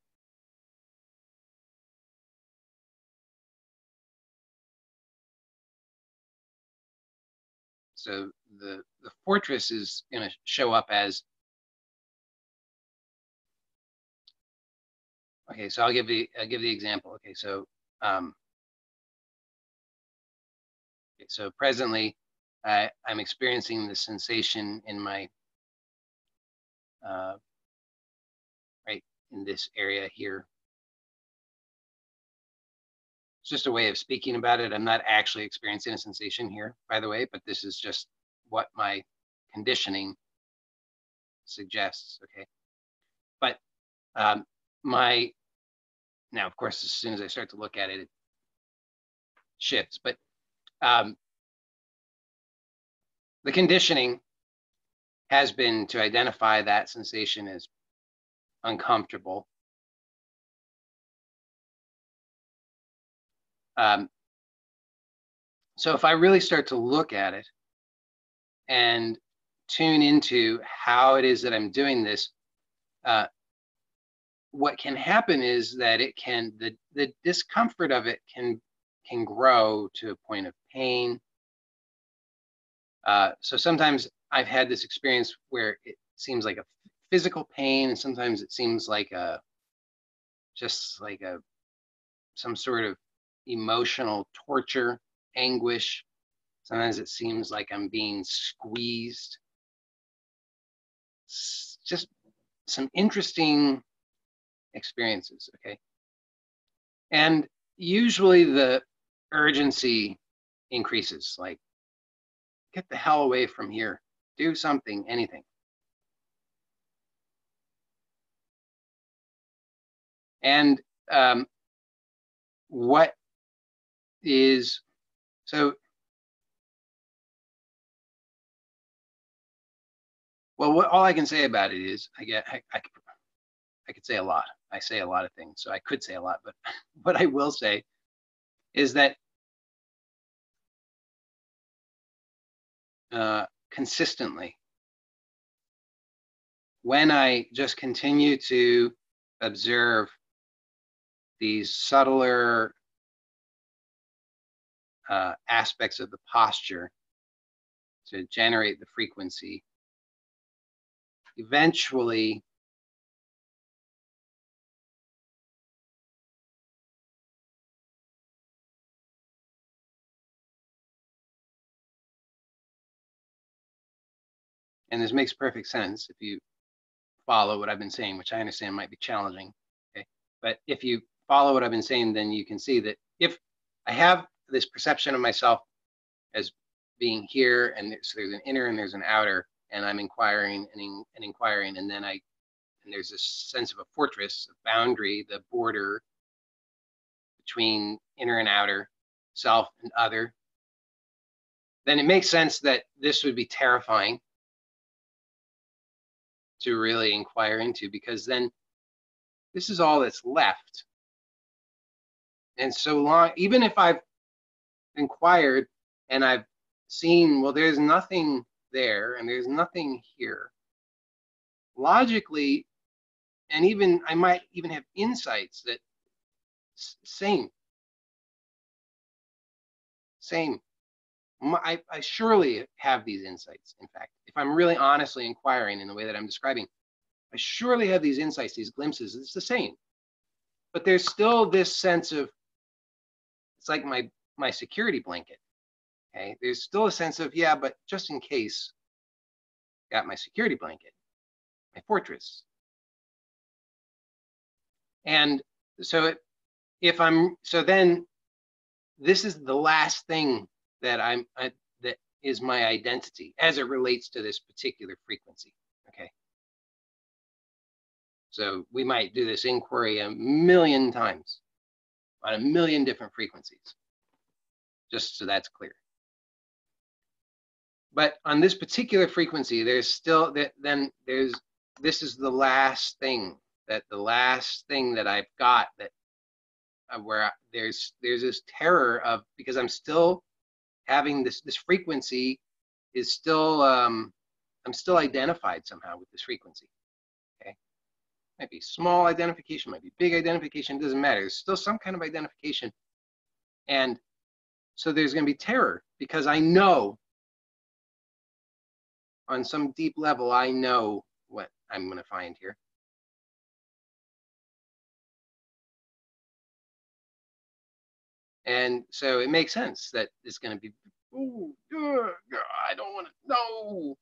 So the fortress is going to show up as, okay, so I'll give the example. Okay, so so presently I'm experiencing the sensation in my right in this area here. It's just a way of speaking about it. I'm not actually experiencing a sensation here, by the way, but this is just what my conditioning suggests. Okay, but now, of course, as soon as I start to look at it, it shifts. But the conditioning has been to identify that sensation as uncomfortable. So if I really start to look at it and tune into how it is that I'm doing this, what can happen is that it can, the discomfort of it can grow to a point of pain. So sometimes I've had this experience where it seems like a physical pain, and sometimes it seems like some sort of emotional torture, anguish. Sometimes it seems like I'm being squeezed. It's just some interesting experiences, okay? And usually the urgency increases, like, get the hell away from here, do something, anything. And what is, so, well, all I can say about it is, I could say a lot. I say a lot of things, so I could say a lot, but what I will say is that consistently, when I just continue to observe these subtler aspects of the posture to generate the frequency, eventually and this makes perfect sense if you follow what I've been saying, which I understand might be challenging, okay? But if you follow what I've been saying, then you can see that if I have this perception of myself as being here, and so there's an inner and there's an outer, and I'm inquiring and inquiring, and then there's this sense of a fortress, a boundary, the border between inner and outer, self and other, then it makes sense that this would be terrifying to really inquire into, because then this is all that's left. And so long, even if I've inquired and I've seen, well, there's nothing there and there's nothing here, logically, and even I might even have insights that same. I surely have these insights. In fact, if I'm really honestly inquiring in the way that I'm describing, I surely have these insights, these glimpses. It's the same, but there's still this sense of, it's like my security blanket. Okay, there's still a sense of, yeah, but just in case, got my security blanket, my fortress. And so then this is the last thing that that is my identity as it relates to this particular frequency. Okay. So we might do this inquiry a million times on a million different frequencies, just so that's clear. But on this particular frequency, there's still this is the last thing that I've got, that where there's this terror of, because I'm still having this frequency is still I'm still identified somehow with this frequency. Okay, might be small identification, might be big identification, doesn't matter. There's still some kind of identification, and so there's going to be terror, because I know on some deep level, I know what I'm going to find here. And so it makes sense that it's going to be, ooh, I don't want to know.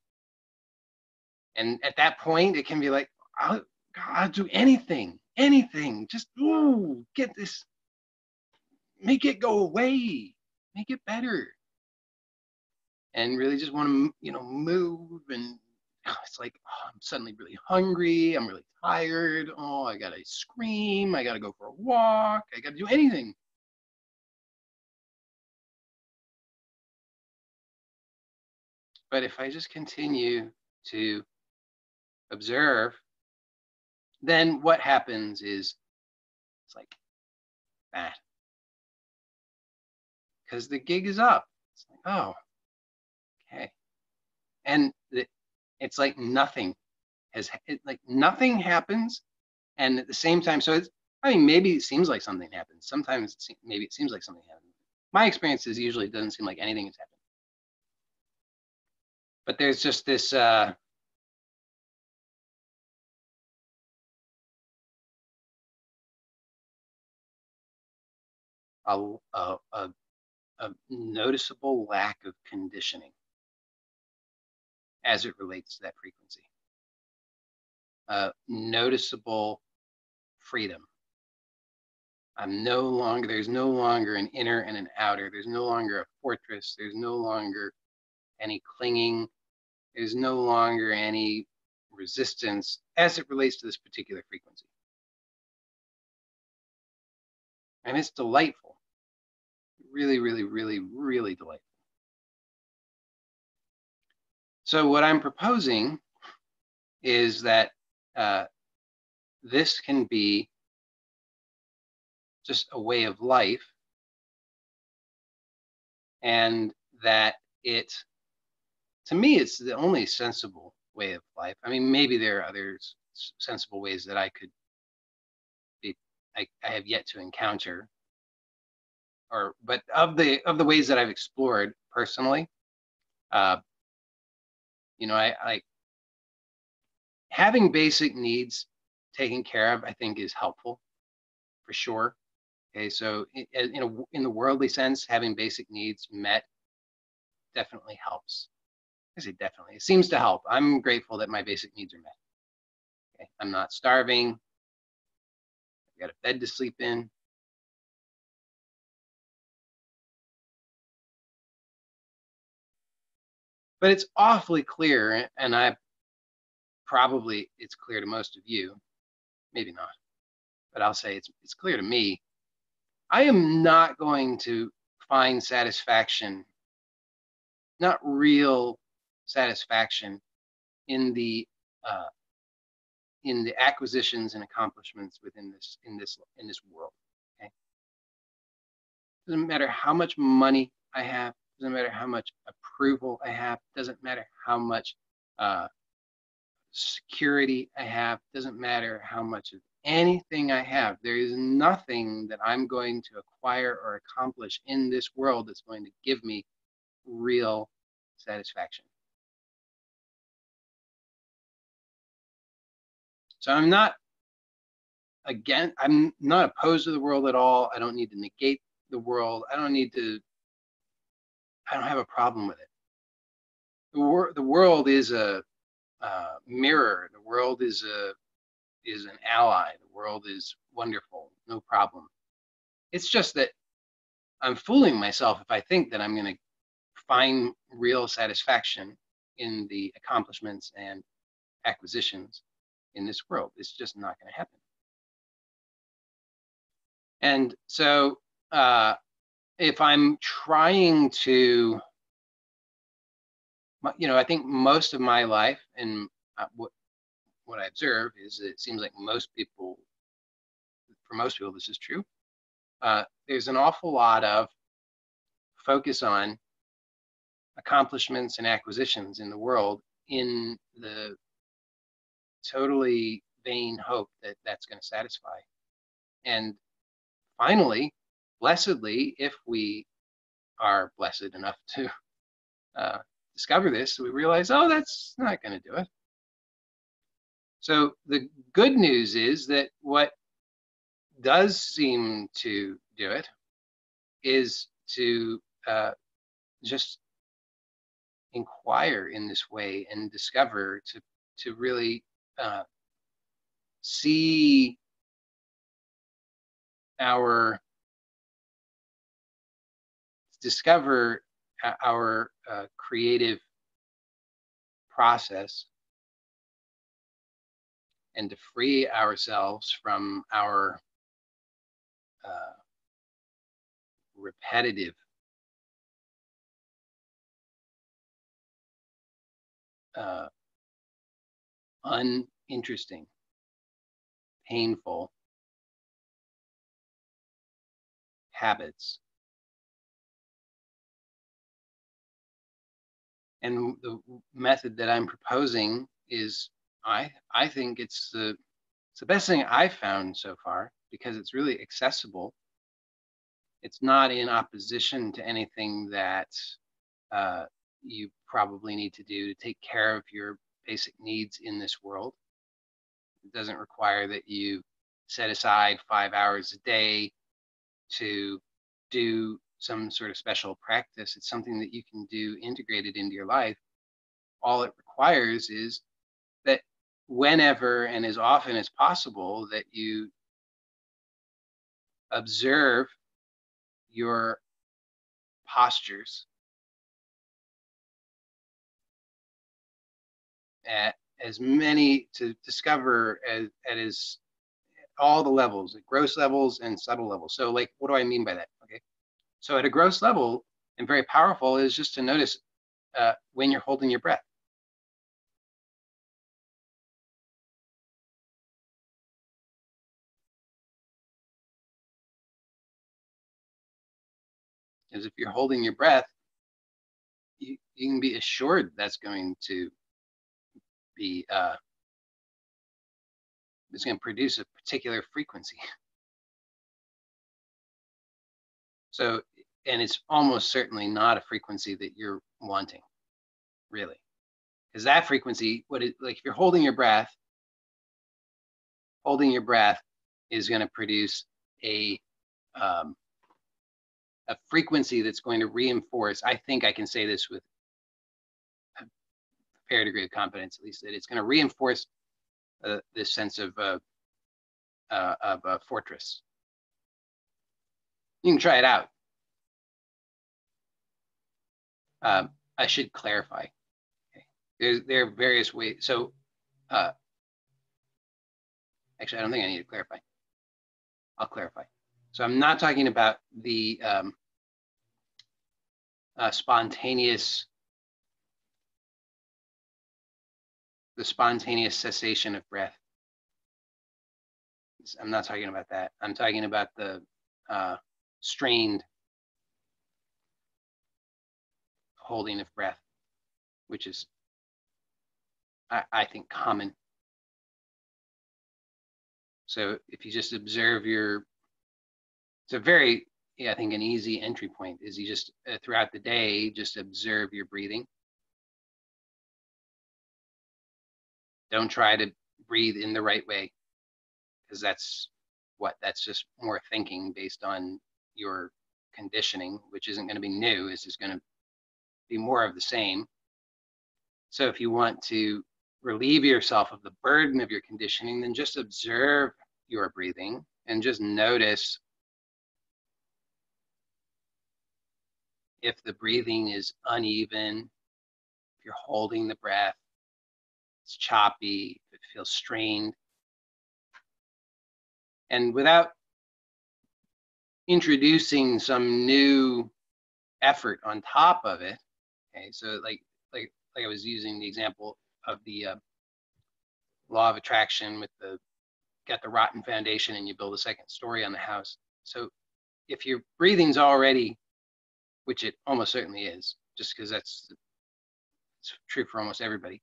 And at that point, it can be like, I'll do anything, just, ooh, get this, make it go away, make it better. And really just want to, move. And it's like, oh, I'm suddenly really hungry. I'm really tired. Oh, I got to scream. I got to go for a walk. I got to do anything. But if I just continue to observe, then what happens is it's like that. Because the gig is up. It's like, oh, okay. And it's like nothing nothing happens. And at the same time, so it's, I mean, maybe it seems like something happens. Sometimes maybe it seems like something happens. My experience is usually it doesn't seem like anything has happened. But there's just this a noticeable lack of conditioning as it relates to that frequency. Noticeable freedom. There's no longer an inner and an outer. There's no longer a fortress. There's no longer any clinging. There's no longer any resistance as it relates to this particular frequency. And it's delightful. Really, really, really, really delightful. So what I'm proposing is that this can be just a way of life, and that to me, it's the only sensible way of life. I mean, maybe there are other sensible ways that I could be, I have yet to encounter, but of the ways that I've explored personally, you know, I having basic needs taken care of, I think, is helpful for sure. Okay, so in the worldly sense, having basic needs met definitely helps. I say definitely. It seems to help. I'm grateful that my basic needs are met. Okay, I'm not starving. I've got a bed to sleep in. But it's awfully clear, and it's clear to most of you, maybe not, but I'll say it's clear to me. I am not going to find satisfaction, not real satisfaction, in the acquisitions and accomplishments within this world. Okay, doesn't matter how much money I have, doesn't matter how much approval I have, doesn't matter how much security I have, doesn't matter how much of anything I have. There is nothing that I'm going to acquire or accomplish in this world that's going to give me real satisfaction. So I'm not opposed to the world at all. I don't need to negate the world. I don't have a problem with it. The world is a mirror. The world is an ally. The world is wonderful, no problem. It's just that I'm fooling myself if I think that I'm going to find real satisfaction in the accomplishments and acquisitions in this world. It's just not going to happen. And so if I'm trying to, I think most of my life, and what I observe is it seems like for most people, this is true. There's an awful lot of focus on accomplishments and acquisitions in the world in the totally vain hope that that's going to satisfy. And finally, blessedly, if we are blessed enough to discover this, we realize, oh, that's not going to do it. So the good news is that what does seem to do it is to just inquire in this way and discover, to really see our creative process, and to free ourselves from our repetitive uninteresting, painful habits. And the method that I'm proposing is, I think it's the best thing I've found so far, because it's really accessible. It's not in opposition to anything that you probably need to do to take care of your basic needs in this world. It doesn't require that you set aside 5 hours a day to do some sort of special practice. It's something that you can do integrated into your life. All it requires is that whenever and as often as possible that you observe your postures at as many, to discover as all the levels, at gross levels and subtle levels. So like, what do I mean by that? Okay. So at a gross level, and very powerful, is just to notice when you're holding your breath. Because if you're holding your breath, you can be assured that's going to be, it's going to produce a particular frequency. So, and it's almost certainly not a frequency that you're wanting, really. Because that frequency, like if you're holding your breath is going to produce a frequency that's going to reinforce, I think I can say this with a fair degree of confidence, at least, that it's going to reinforce this sense of a fortress. You can try it out. I should clarify. Okay. There are various ways. So actually, I don't think I need to clarify. I'll clarify. So I'm not talking about the spontaneous cessation of breath. I'm not talking about that. I'm talking about the strained holding of breath, which is, I think, common. So if you just observe it's a very, I think an easy entry point is you just, throughout the day, just observe your breathing. Don't try to breathe in the right way, because that's just more thinking based on your conditioning, which isn't going to be new. It's just going to be more of the same. So if you want to relieve yourself of the burden of your conditioning, then just observe your breathing and just notice if the breathing is uneven, if you're holding the breath, it's choppy, if it feels strained. And without introducing some new effort on top of it, okay, so like I was using the example of the law of attraction with got the rotten foundation and you build a second story on the house. So if your breathing's already, which it almost certainly is, just because it's true for almost everybody.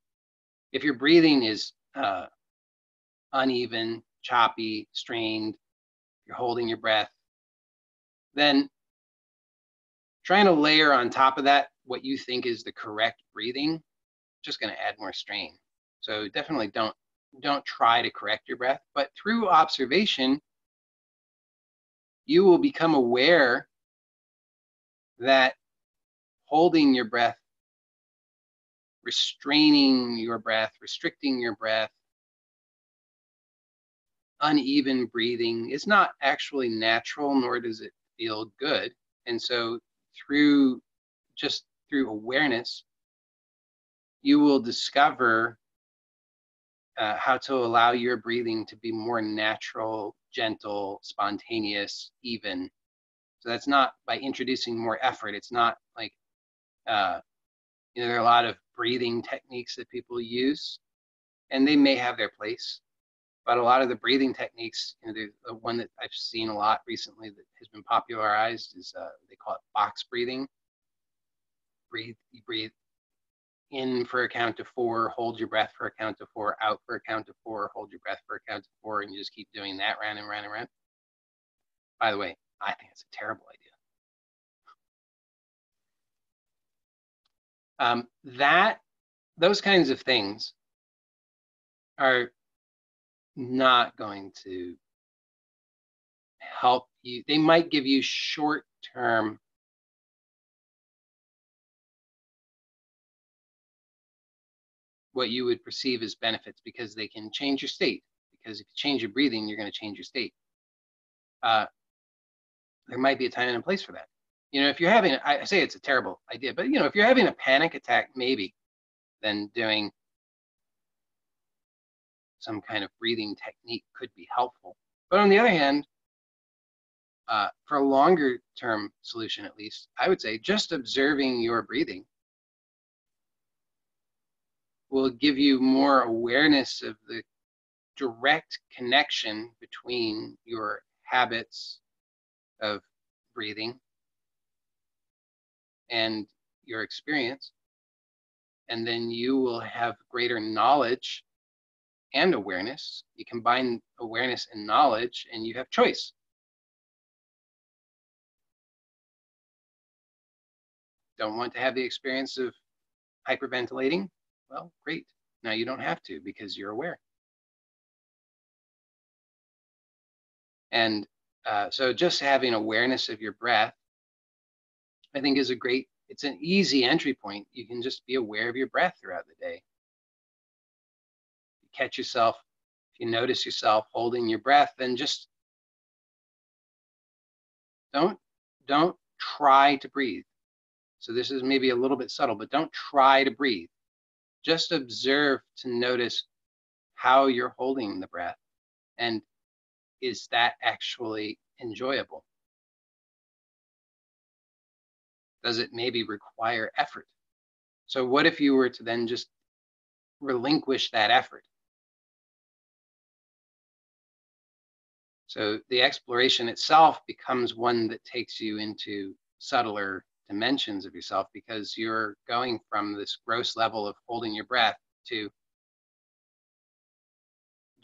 If your breathing is uneven, choppy, strained, you're holding your breath, then trying to layer on top of that what you think is the correct breathing, just going to add more strain. So definitely don't try to correct your breath, but through observation, you will become aware that holding your breath, restraining your breath, restricting your breath, uneven breathing is not actually natural, nor does it feel good. And so through awareness, you will discover how to allow your breathing to be more natural, gentle, spontaneous, even. So that's not by introducing more effort. It's not like, there are a lot of breathing techniques that people use. and they may have their place. But a lot of the breathing techniques, you know, the one that I've seen a lot recently that has been popularized is they call it box breathing. You breathe in for a count of 4, hold your breath for a count of 4, out for a count of 4, hold your breath for a count of 4, and you just keep doing that round and round and round. By the way, I think it's a terrible idea. Those kinds of things are not going to help you. They might give you short-term what you would perceive as benefits because they can change your state. Because if you change your breathing, you're going to change your state. There might be a time and a place for that. You know, if you're having, I say it's a terrible idea, but you know, if you're having a panic attack, maybe, then doing some kind of breathing technique could be helpful. But on the other hand, for a longer term solution, at least, I would say just observing your breathing will give you more awareness of the direct connection between your habits of breathing and your experience. And then you will have greater knowledge and awareness. You combine awareness and knowledge and you have choice. Don't want to have the experience of hyperventilating? Well, great. Now you don't have to because you're aware. And so just having awareness of your breath, I think is it's an easy entry point. You can just be aware of your breath throughout the day. You catch yourself, if you notice yourself holding your breath, then just don't try to breathe. So this is maybe a little bit subtle, but don't try to breathe. Just observe to notice how you're holding the breath. And is that actually enjoyable? Does it maybe require effort? So what if you were to then just relinquish that effort? So the exploration itself becomes one that takes you into subtler dimensions of yourself because you're going from this gross level of holding your breath to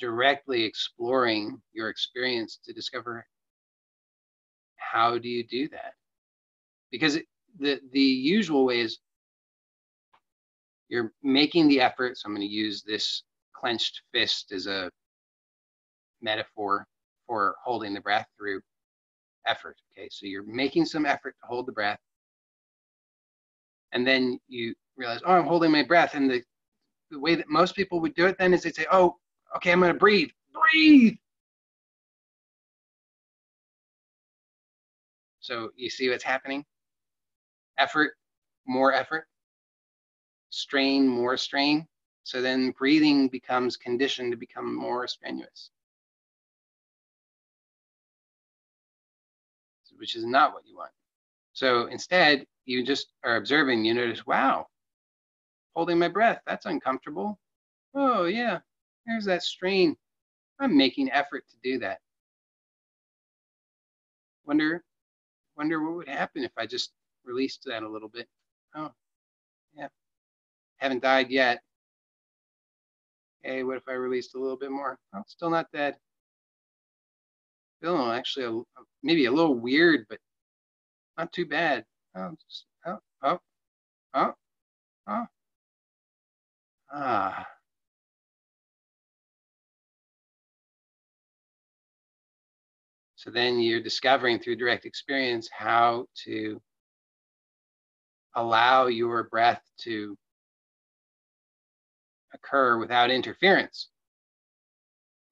directly exploring your experience to discover how do you do that? Because the usual way is you're making the effort. So I'm going to use this clenched fist as a metaphor for holding the breath through effort. Okay, so you're making some effort to hold the breath. And then you realize, oh, I'm holding my breath. And the way that most people would do it then is they'd say, oh, okay, I'm going to breathe. Breathe. So you see what's happening? Effort, more effort. Strain, more strain. So then breathing becomes conditioned to become more strenuous, which is not what you want. So instead, you just are observing, you notice, wow, holding my breath, that's uncomfortable. Oh yeah, there's that strain. I'm making effort to do that. Wonder what would happen if I just released that a little bit. Oh, yeah, haven't died yet. Hey, what if I released a little bit more? Oh, still not dead. Still actually maybe a little weird, but not too bad. Oh, just, oh. Ah. So then you're discovering through direct experience how to allow your breath to occur without interference,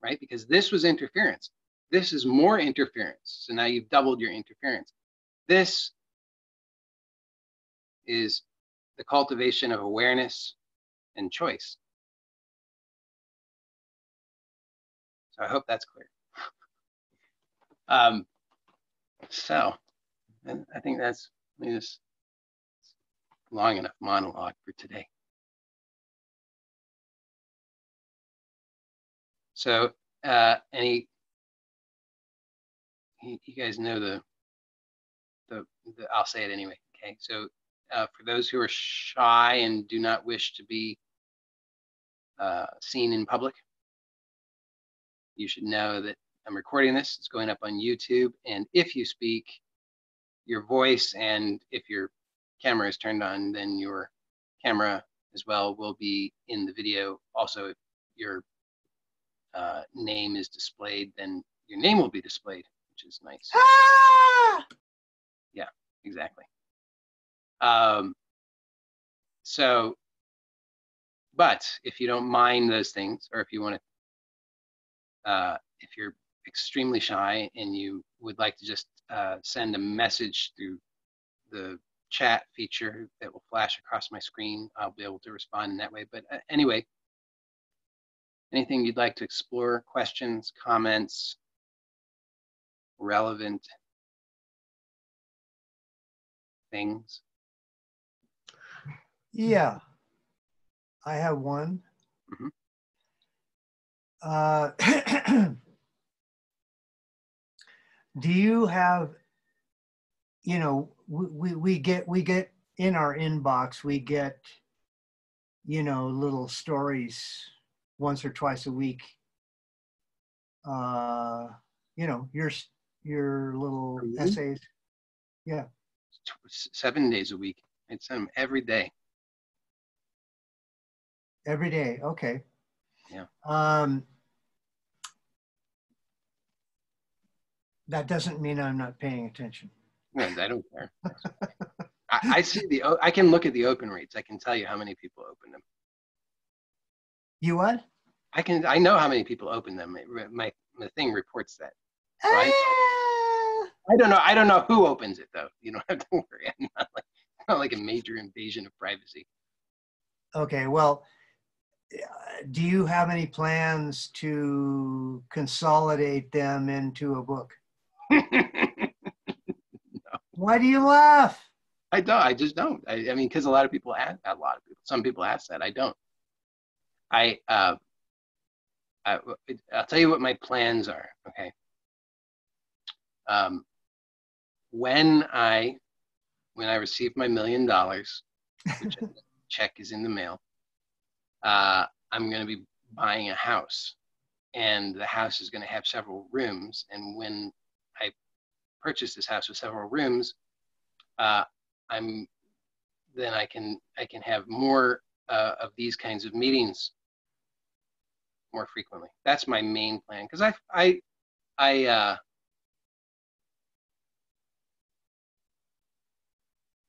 right? Because this was interference. This is more interference. So now you've doubled your interference. This is the cultivation of awareness and choice. So I hope that's clear. So I think that's just long enough monologue for today. So you guys know the I'll say it anyway. Okay, so for those who are shy and do not wish to be seen in public, you should know that I'm recording this. It's going up on YouTube, and if you speak, your voice, and if your camera is turned on, then your camera as well will be in the video. Also, if your name is displayed, then your name will be displayed, which is nice. Ah! Yeah, exactly. So, but if you don't mind those things, or if you want to, if you're extremely shy and you would like to just send a message through the chat feature that will flash across my screen, I'll be able to respond in that way. But anyway, anything you'd like to explore, questions, comments, relevant things? Yeah, I have one. Mm-hmm. Do you have, you know, we get in our inbox, we get, you know, little stories once or twice a week. You know, your little essays. Yeah. 7 days a week. I send them every day. Every day. Okay. Yeah. That doesn't mean I'm not paying attention. No, I don't care. I see I can look at the open rates. I can tell you how many people open them. You what? I know how many people open them. My thing reports that. So I don't know who opens it though. You don't have to worry. It's not like a major invasion of privacy. Okay, well, do you have any plans to consolidate them into a book? No. Why do you laugh? I don't. I just don't. I mean, because some people ask that. I don't. I'll tell you what my plans are. Okay. When I receive my $1 million, which check is in the mail, I'm going to be buying a house, and the house is going to have several rooms. And when I purchase this house with several rooms, then I can have more of these kinds of meetings more frequently. That's my main plan, because I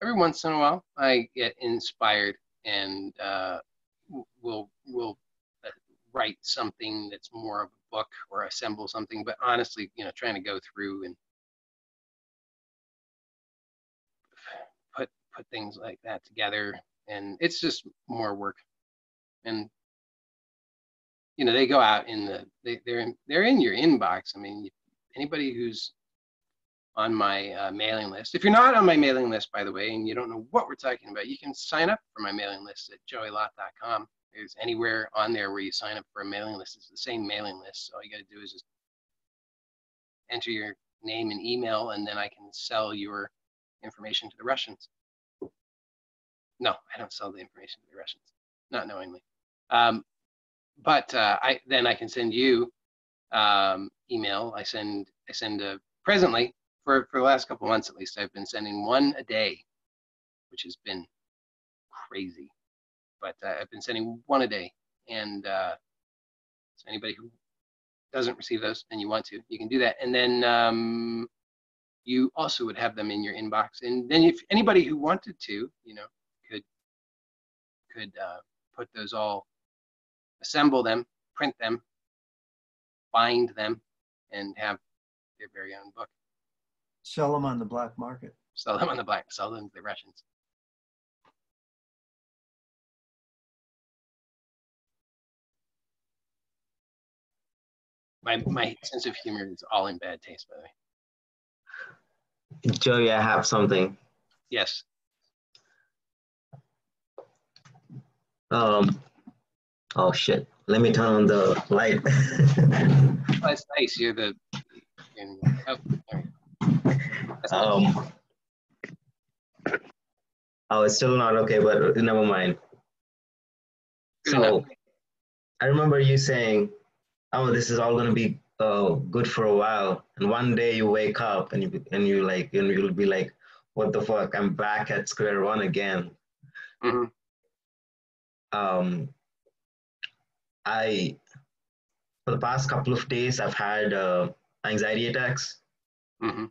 every once in a while I get inspired and will write something that's more of a book or assemble something. But honestly, you know, trying to go through and put things like that together, and it's just more work. And you know, they go out in they're in your inbox. I mean, anybody who's on my mailing list. If you're not on my mailing list, by the way, and you don't know what we're talking about, you can sign up for my mailing list at joeylott.com. There's anywhere on there where you sign up for a mailing list. It's the same mailing list. So all you got to do is just enter your name and email, and then I can sell your information to the Russians. No, I don't sell the information to the Russians, not knowingly. But then I can send you email. I send presently, for the last couple of months at least, I've been sending one a day, which has been crazy. But I've been sending one a day. And so anybody who doesn't receive those and you want to, you can do that. And then you also would have them in your inbox. And then if anybody who wanted to, you know, could put those all, assemble them, print them, bind them, and have their very own book. Sell them on the black market. Sell them to the Russians. My sense of humor is all in bad taste, by the way. Joey, I have something. Yes. Oh shit. Let me turn on the light. Oh, that's nice. You're the. Oh, there you go. That's nice. Oh, it's still not okay, but never mind. Good enough. So I remember you saying, "Oh, this is all going to be good for a while," and one day you wake up and you'll be like, "What the fuck? I'm back at square one again." Mm-hmm. Um, I For the past couple of days, I've had anxiety attacks. Mm-hmm.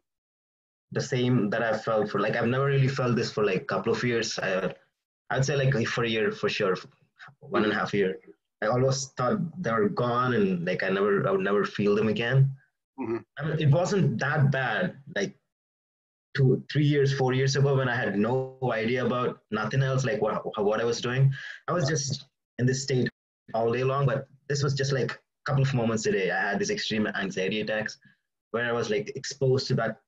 The same that I've felt for, like, I've never really felt this for like a couple of years. I'd say like for a year for sure, one and a half year. I always thought they were gone and like I would never feel them again. Mm-hmm. I mean, it wasn't that bad. Like 2, 3 years, 4 years ago, when I had no idea about nothing else, like what I was doing, I was just in this state all day long. But this was just like a couple of moments a day. I had these extreme anxiety attacks where I was like exposed to that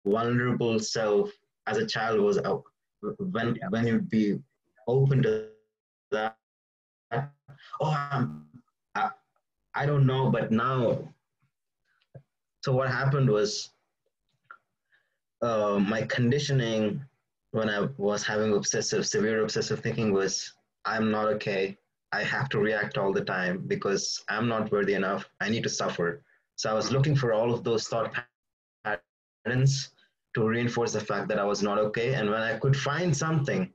vulnerable self as a child was when you'd be open to that. Oh, I, I don't know, but now. So what happened was my conditioning when I was having severe obsessive thinking was I'm not okay. I have to react all the time because I'm not worthy enough. I need to suffer. So I was looking for all of those thought patterns to reinforce the fact that I was not okay. And when I could find something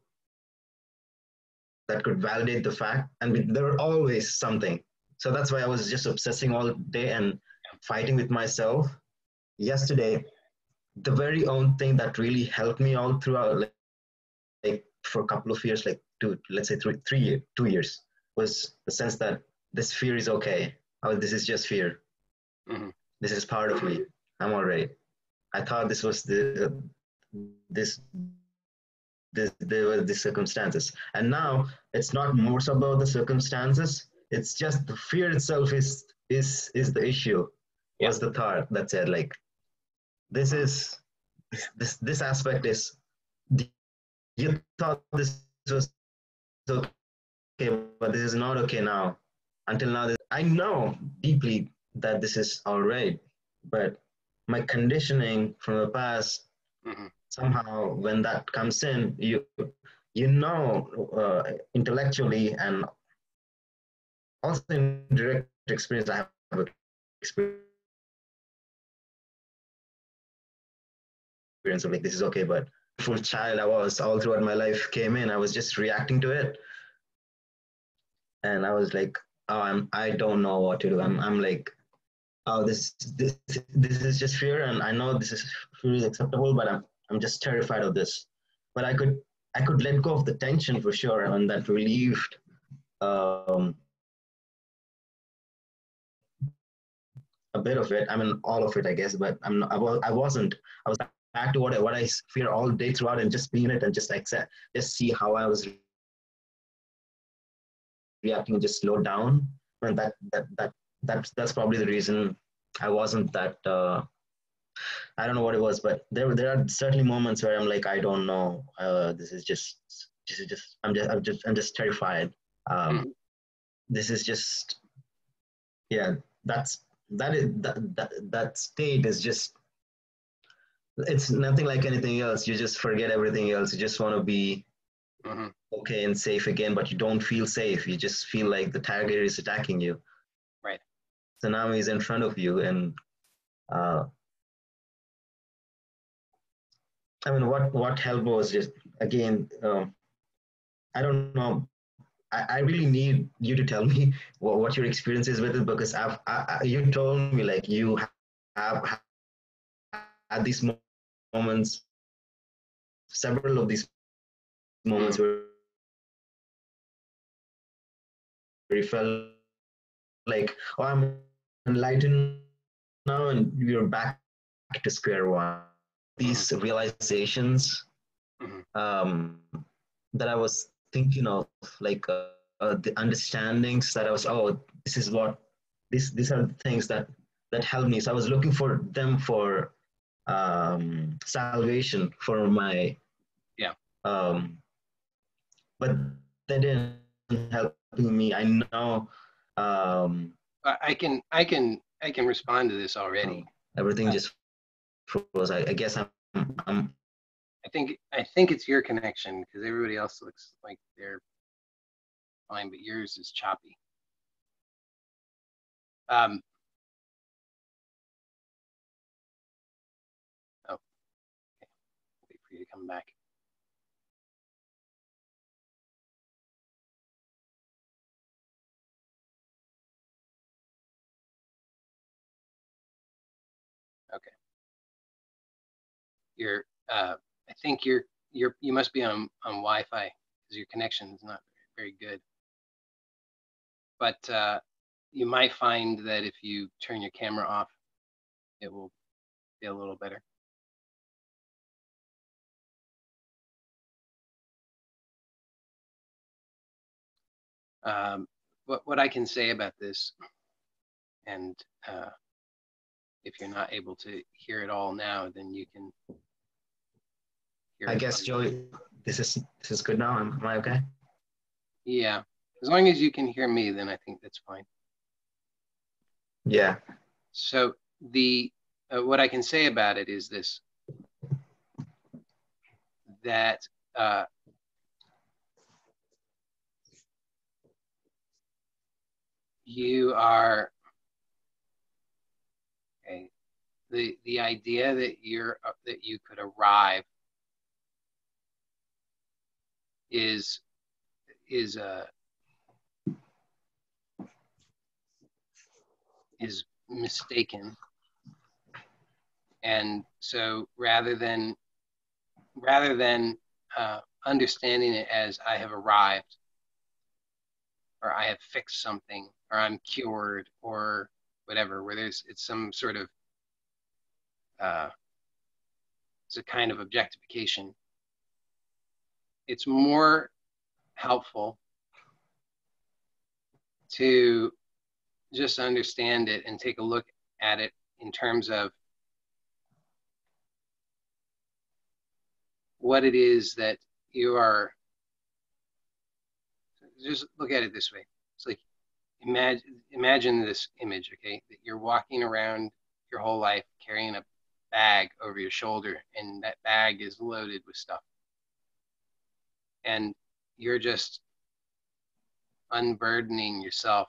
that could validate the fact, and there were always something. So that's why I was just obsessing all day and fighting with myself. Yesterday, the very own thing that really helped me all throughout, like for a couple of years, like let's say 2 years, was the sense that this fear is okay. Oh, this is just fear. Mm-hmm. This is part of me. I'm all right. I thought this was this there were the circumstances, and now it's not more so about the circumstances. It's just the fear itself is the issue. Was the thought that said like this is this aspect is you thought this was okay, but this is not okay now. Until now, I know deeply that this is all right, but my conditioning from the past, somehow when that comes in, intellectually and also in direct experience, I have experience of like this is okay, but full child I was all throughout my life came in, I was just reacting to it, and I was like, oh, I don't know what to do. I'm like, oh, this is just fear, and I know this is fear is acceptable, but I'm just terrified of this. But I could let go of the tension for sure, and that relieved a bit of it. I mean, all of it, I guess, but I'm not, I wasn't. I was back to what I fear all day throughout, and just being it and just accept, just see how I was reacting, and just slow down. And that's probably the reason I wasn't that. I don't know what it was, but there are certainly moments where I'm like, I don't know. I'm just terrified. This is just, yeah. That state is just, it's nothing like anything else. You just forget everything else. You just want to be okay and safe again, but you don't feel safe. You just feel like the target is attacking you. Right. Tsunami is in front of you, and I mean, what helped was just again, I don't know. I really need you to tell me what your experience is with it, because you told me like you have had these moments, several of these moments where you felt like, oh, I'm enlightened now, and you're back to square one. These realizations that I was thinking of, like the understandings that I was, oh, this is what these are the things that helped me. So I was looking for them for salvation for my but they didn't help me. I know I can respond to this already. everything just froze. I guess I'm I think it's your connection because everybody else looks like they're fine, but yours is choppy. Oh, okay. Wait for you to come back. Okay. I think you must be on Wi-Fi because your connection is not very good. But you might find that if you turn your camera off, it will be a little better. What I can say about this, and if you're not able to hear it all now, then you can hear I it guess, Joey, this is good now. Am I okay? Yeah, as long as you can hear me, then I think that's fine. Yeah. So what I can say about it is this, that you are, okay, the idea that you could arrive is mistaken. And so rather than understanding it as I have arrived, or I have fixed something, or I'm cured, or whatever, where it's some sort of it's a kind of objectification. It's more helpful to just understand it and take a look at it in terms of what it is that you are. Just look at it this way. It's like, imagine this image, okay? That you're walking around your whole life carrying a bag over your shoulder, and that bag is loaded with stuff. And you're just unburdening yourself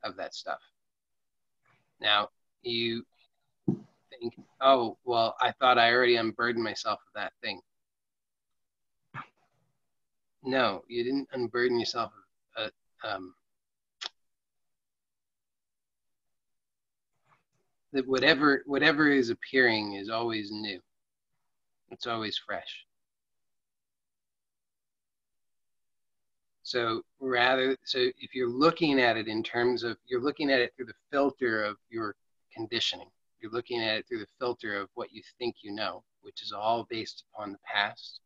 of that stuff. Now, you think, oh, well, I thought I already unburdened myself of that thing. No, you didn't unburden yourself of that whatever is appearing is always new. It's always fresh. So if you're looking at it in terms of, you're looking at it through the filter of your conditioning, you're looking at it through the filter of what you think you know, which is all based upon the past.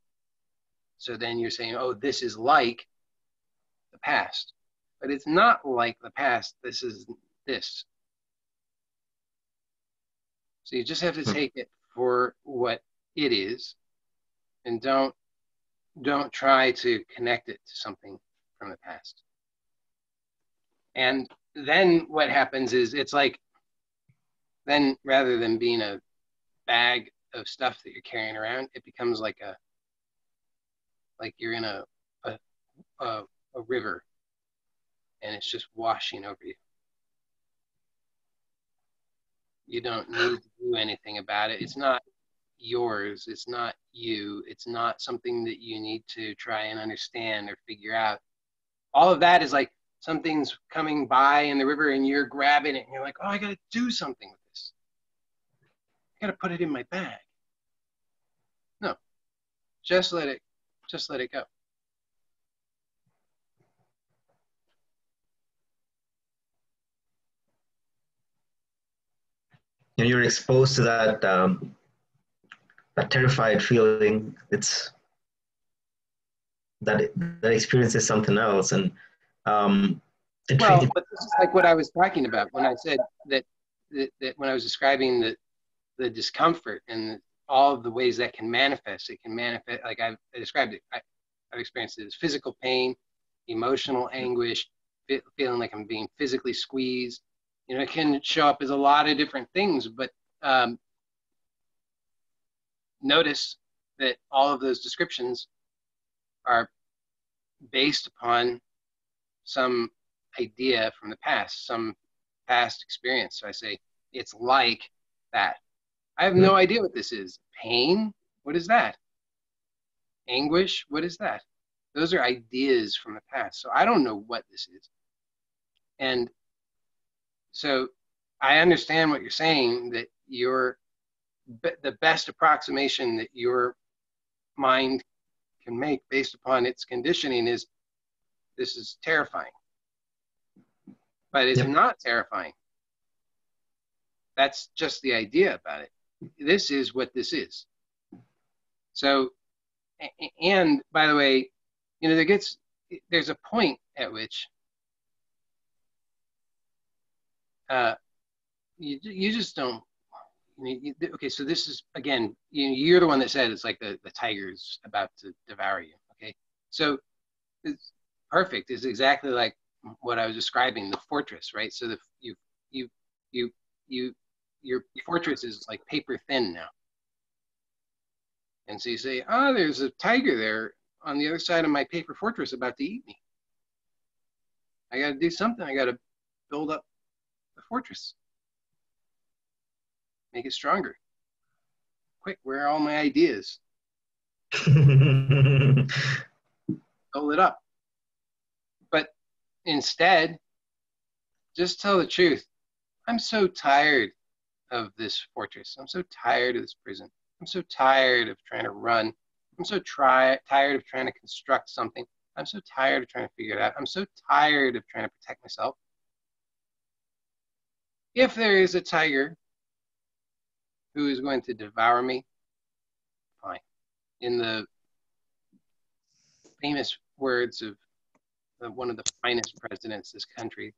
So then you're saying, oh, this is like the past, but it's not like the past. This is this. So you just have to take it for what it is, and don't try to connect it to something from the past. And then what happens is, it's like, then rather than being a bag of stuff that you're carrying around, it becomes like you're in a river, and it's just washing over you. You don't need to do anything about it. It's not yours. It's not you. It's not something that you need to try and understand or figure out. All of that is like something's coming by in the river, and you're grabbing it, and you're like, oh, I got to do something with this. I got to put it in my bag. No, just let it go. You're exposed to that that terrified feeling. It's that experience is something else, and well, but this is like what I was talking about when I said that when I was describing the discomfort and all of the ways that can manifest. It can manifest, like I described it. I've experienced it as physical pain, emotional anguish, feeling like I'm being physically squeezed. You know, it can show up as a lot of different things, but notice that all of those descriptions are based upon some idea from the past, some past experience. So I say, it's like that. I have no idea what this is. Pain? What is that? Anguish? What is that? Those are ideas from the past. So I don't know what this is. And so I understand what you're saying, that the best approximation that your mind can make based upon its conditioning is, this is terrifying. But it's not terrifying. That's just the idea about it. This is what this is. So, and by the way, you know, there's a point at which you just don't. Okay, so this is, again, you're the one that said it's like the tiger's about to devour you. Okay, so it's perfect. It's exactly like what I was describing, the fortress, right? So your fortress is like paper thin now. And so you say, oh, there's a tiger there on the other side of my paper fortress about to eat me. I got to do something. I got to build up the fortress. Make it stronger. Quick, where are all my ideas? Build it up. But instead, just tell the truth. I'm so tired of this fortress. I'm so tired of this prison. I'm so tired of trying to run. I'm so tired of trying to construct something. I'm so tired of trying to figure it out. I'm so tired of trying to protect myself. If there is a tiger who is going to devour me, fine. In the famous words of one of the finest presidents this country,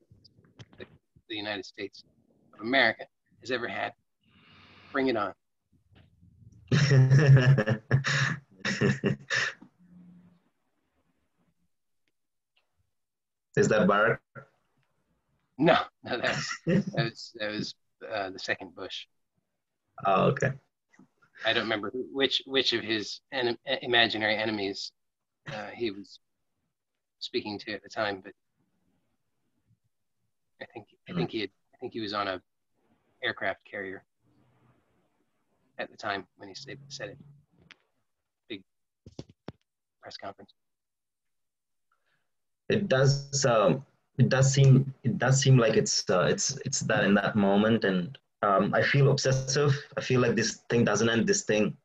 the United States of America, has ever had, bring it on. Is that Barack? No, that was the second Bush. Oh, okay. I don't remember which of his imaginary enemies he was speaking to at the time, but I think he was on a aircraft carrier at the time when he said it. Big press conference. It does seem like it's that in that moment, and I feel obsessive. I feel like this thing doesn't end. This thing,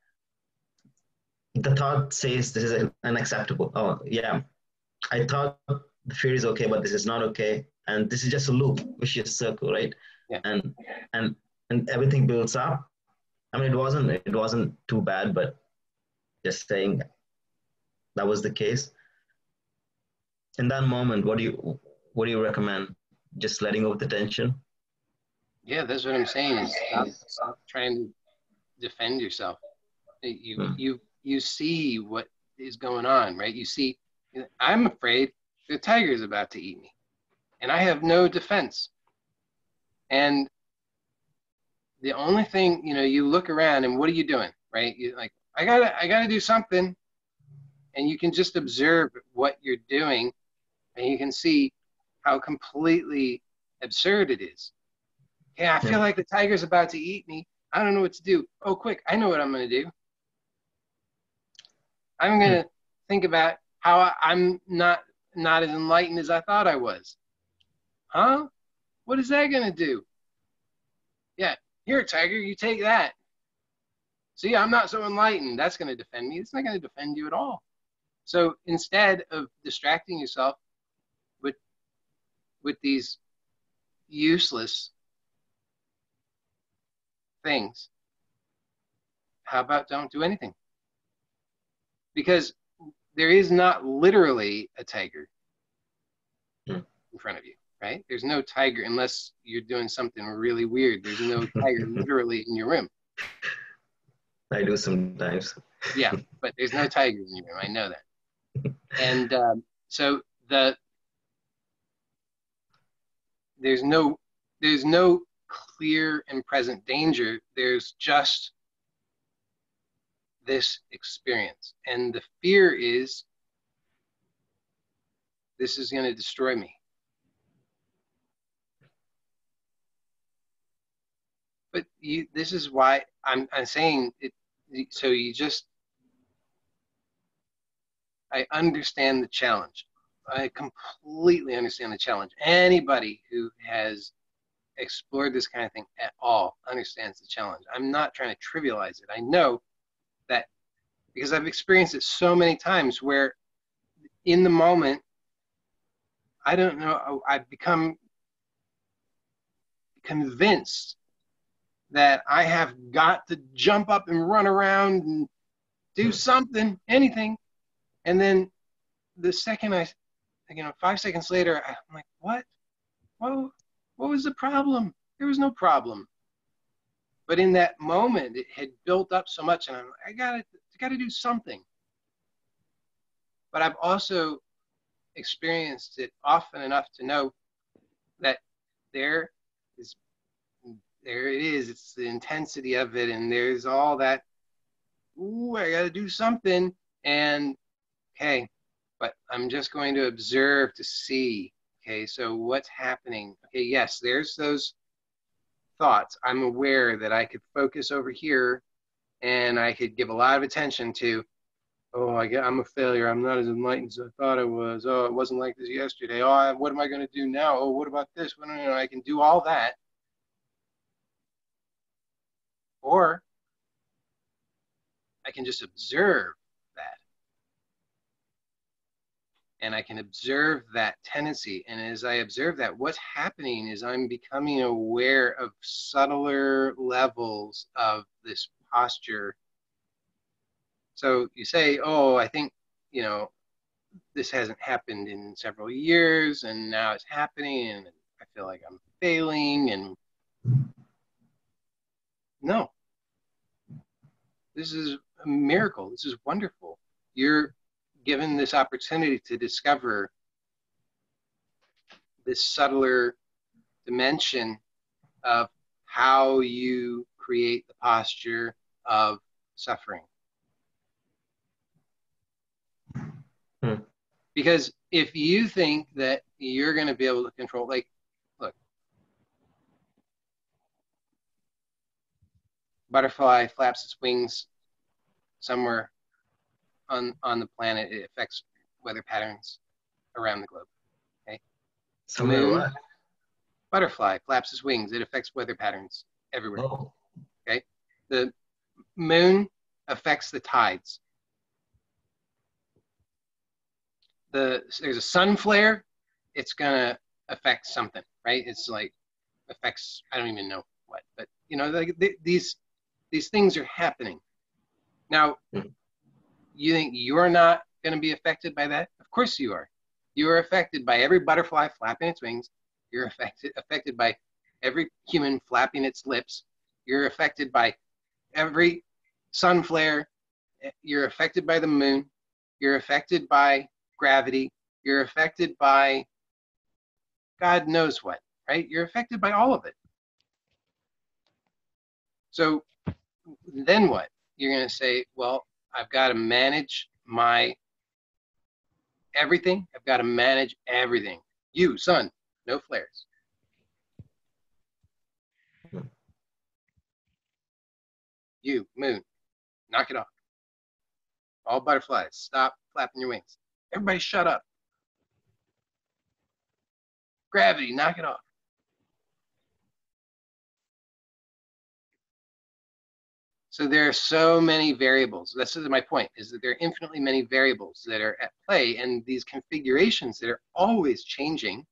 the thought says this is unacceptable. Oh yeah, I thought the fear is okay, but this is not okay, and this is just a loop, vicious circle, right? Yeah. And everything builds up. I mean, it wasn't too bad, but just saying that was the case. In that moment, what do you recommend? Just letting go of the tension? Yeah, that's what I'm saying. Is stop trying to defend yourself. You see what is going on, right? You see, I'm afraid the tiger is about to eat me, and I have no defense. And the only thing, you look around, and what are you doing, right? You're like, I gotta do something, and you can just observe what you're doing, and you can see how completely absurd it is. Yeah, I feel like the tiger's about to eat me. I don't know what to do. Oh, quick, I know what I'm going to do. I'm going to think about how I'm not as enlightened as I thought I was. Huh? What is that going to do? Yeah, here, tiger, you take that. See, I'm not so enlightened. That's going to defend me. It's not going to defend you at all. So instead of distracting yourself with these useless things, how about don't do anything? Because there is not literally a tiger in front of you, right? There's no tiger unless you're doing something really weird. There's no tiger literally in your room. I do sometimes. Yeah, but there's no tiger in your room. I know that. And so there's no clear and present danger. There's just this experience. And the fear is, this is going to destroy me. But this is why I'm saying it. So I understand the challenge. I completely understand the challenge. Anybody who has explored this kind of thing at all understands the challenge. I'm not trying to trivialize it. I know that because I've experienced it so many times where in the moment, I don't know, I've become convinced that I have got to jump up and run around and do something, anything. And then the second 5 seconds later, I'm like, what? Whoa, what was the problem? There was no problem. But in that moment, it had built up so much, and I'm like, I gotta do something. But I've also experienced it often enough to know that there it is. It's the intensity of it, and there's all that. Ooh, I gotta do something, and okay, but I'm just going to observe to see. Okay, so what's happening? Okay, yes, there's those thoughts. I'm aware that I could focus over here, and I could give a lot of attention to, oh, I'm a failure. I'm not as enlightened as I thought I was. Oh, it wasn't like this yesterday. Oh, what am I going to do now? Oh, what about this? Well, no, I can do all that. Or I can just observe that. And I can observe that tendency. And as I observe that, what's happening is I'm becoming aware of subtler levels of this posture. So you say, oh, I think, this hasn't happened in several years, and now it's happening, and I feel like I'm failing. And no, this is a miracle. This is wonderful. You're given this opportunity to discover this subtler dimension of how you create the posture of suffering. Because if you think that you're going to be able to control, like, look, butterfly flaps its wings somewhere on the planet, it affects weather patterns around the globe. Okay. Somewhere what? Butterfly flaps its wings, it affects weather patterns everywhere. Oh. Okay. The moon affects the tides. There's a sun flare, it's gonna affect something, right? It's like affects, I don't even know what, but like these things are happening. Now, you think you're not gonna be affected by that? Of course you are. You are affected by every butterfly flapping its wings. You're affected by every human flapping its lips. You're affected by every sun flare. You're affected by the moon. You're affected by gravity. You're affected by God knows what, right? You're affected by all of it. So then what? You're going to say, well, I've got to manage my everything. I've got to manage everything. You, sun, no flares. You, moon, knock it off. All butterflies, stop flapping your wings. Everybody shut up. Gravity, knock it off. So there are so many variables. This is my point, is that there are infinitely many variables that are at play, and these configurations that are always changing.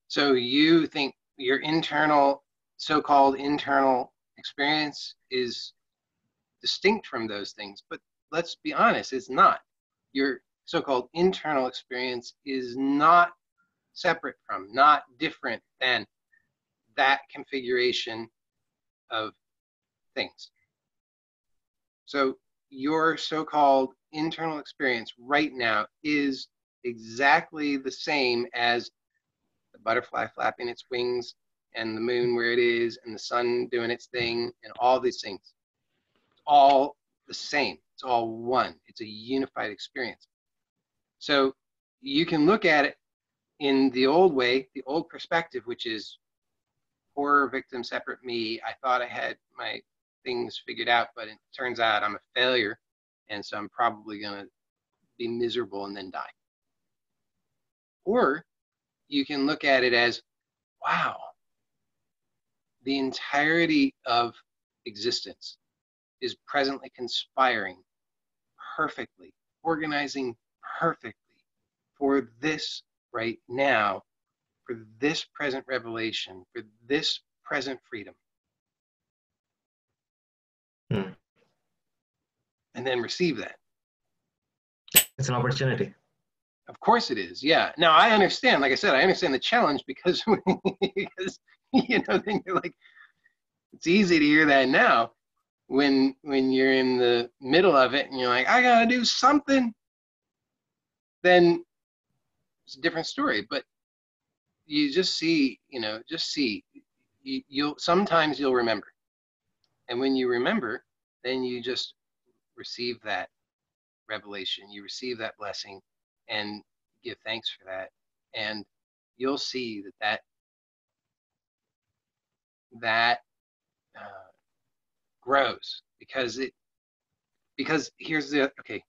So you think your internal, so-called internal experience is distinct from those things, but let's be honest, it's not. Your so-called internal experience is not separate from, not different than that configuration of things. So your so-called internal experience right now is exactly the same as the butterfly flapping its wings and the moon where it is and the sun doing its thing and all these things. It's all the same. It's all one. It's a unified experience. So you can look at it in the old way, the old perspective, which is poor victim, separate me. I thought I had my things figured out, but it turns out I'm a failure. And so I'm probably going to be miserable and then die. Or you can look at it as, wow, the entirety of existence is presently conspiring perfectly, organizing perfectly for this right now, for this present revelation, for this present freedom. And then receive that. It's an opportunity. Of course it is. Yeah. Now I understand, like I said, I understand the challenge because, because then you're like, it's easy to hear that now when you're in the middle of it and you're like, I gotta do something. Then it's a different story. But you just see, sometimes you'll remember. And when you remember, then you just receive that revelation, you receive that blessing and give thanks for that. And you'll see that grows because here's the, okay.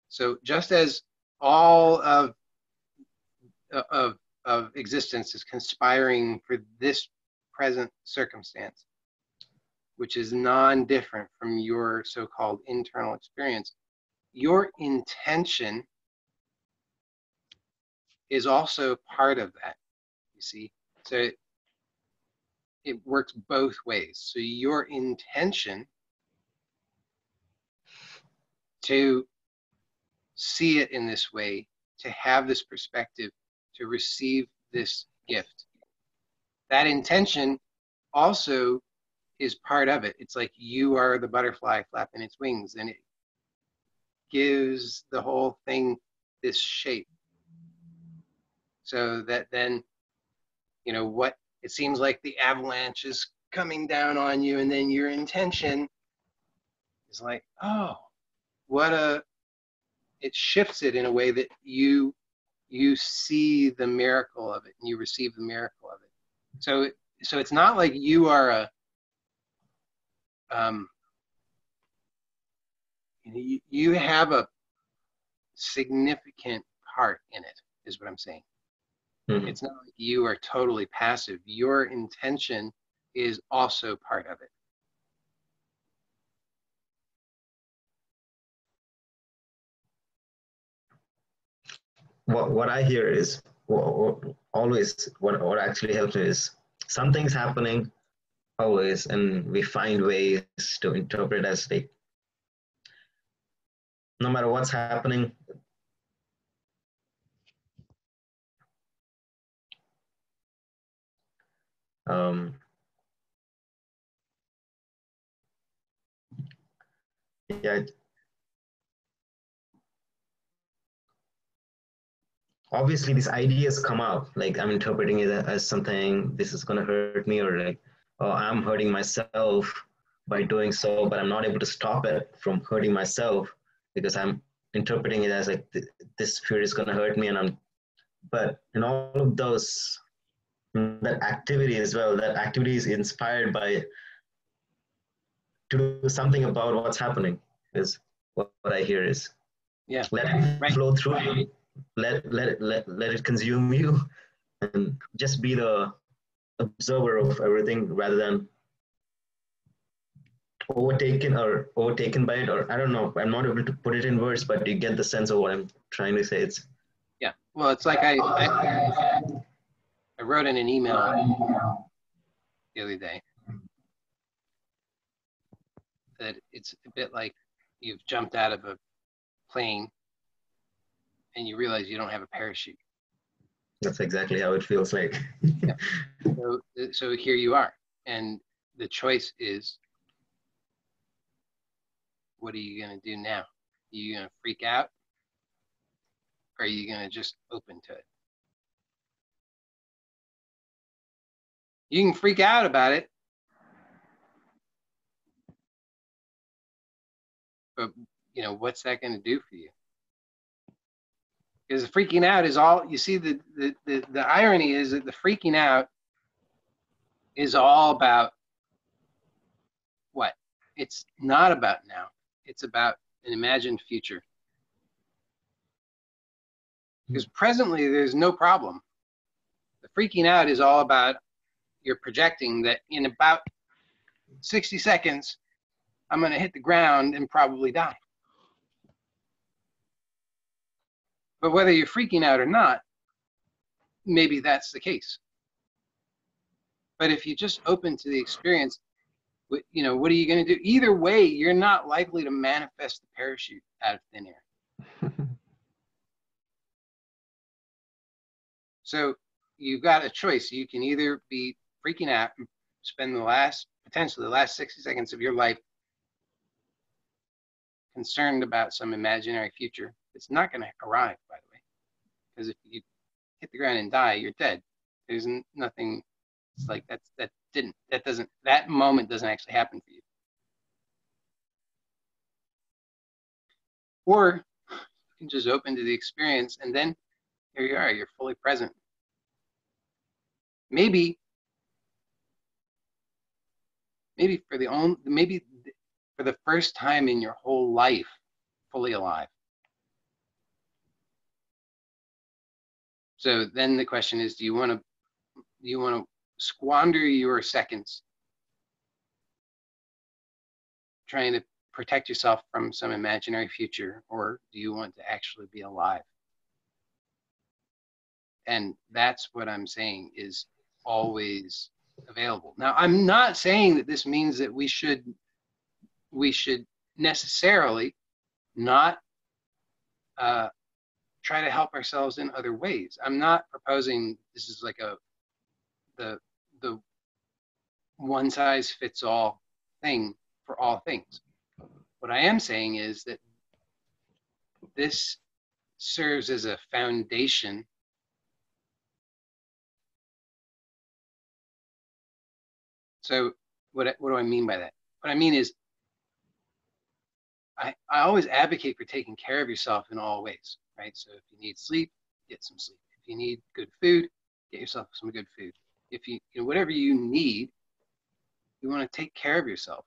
So just as all of existence is conspiring for this present circumstance, which is non-different from your so-called internal experience, your intention is also part of that, you see? So it works both ways. So your intention to see it in this way, to have this perspective, to receive this gift, that intention also is part of it. It's like you are the butterfly flapping its wings, and it gives the whole thing this shape. So that then, what it seems like the avalanche is coming down on you, and then your intention is like, oh, it shifts it in a way that you see the miracle of it and you receive the miracle of it. So it's not like you are you have a significant part in it, is what I'm saying. Mm-hmm. It's not like you are totally passive. Your intention is also part of it. What I hear is, always, what actually helps me is something's happening always, and we find ways to interpret as like, no matter what's happening, yeah. Obviously, these ideas come out, like I'm interpreting it as something, this is going to hurt me, or like, oh, I'm hurting myself by doing so, but I'm not able to stop it from hurting myself because I'm interpreting it as like, this fear is going to hurt me. But in all of those, that activity as well, that activity is inspired by to do something about what's happening, is what I hear is. Yeah. Let it flow through you. Let it consume you, and just be the observer of everything rather than overtaken by it, or I don't know. I'm not able to put it in words, but you get the sense of what I'm trying to say. It's, yeah. Well, it's like I wrote in an email the other day that it's a bit like you've jumped out of a plane and you realize you don't have a parachute. That's exactly how it feels like. Yeah. So here you are, and the choice is, what are you going to do now? Are you going to freak out? Or are you going to just open to it? You can freak out about it, but you know, what's that going to do for you? Because the freaking out is all, you see, the irony is that the freaking out is all about what? It's not about now. It's about an imagined future. Because presently there's no problem. The freaking out is all about you're projecting that in about 60 seconds, I'm going to hit the ground and probably die. But whether you're freaking out or not, maybe that's the case. But if you just open to the experience, you know, what are you going to do? Either way, you're not likely to manifest the parachute out of thin air. So you've got a choice. You can either be freaking out and spend potentially the last 60 seconds of your life concerned about some imaginary future. It's not going to arrive, by the way, because if you hit the ground and die, you're dead. There's nothing. It's like that moment doesn't actually happen for you. Or you can just open to the experience, and then here you are. You're fully present. Maybe for the first time in your whole life, fully alive. So then the question is, do you want to squander your seconds trying to protect yourself from some imaginary future, or do you want to actually be alive? And that's what I'm saying is always available. Now, I'm not saying that this means that we should necessarily not try to help ourselves in other ways. I'm not proposing this is like the one size fits all thing for all things. What I am saying is that this serves as a foundation So what do I mean by that? What I mean is I always advocate for taking care of yourself in all ways, right? So if you need sleep, get some sleep. If you need good food, get yourself some good food. If you know, whatever you need, you want to take care of yourself.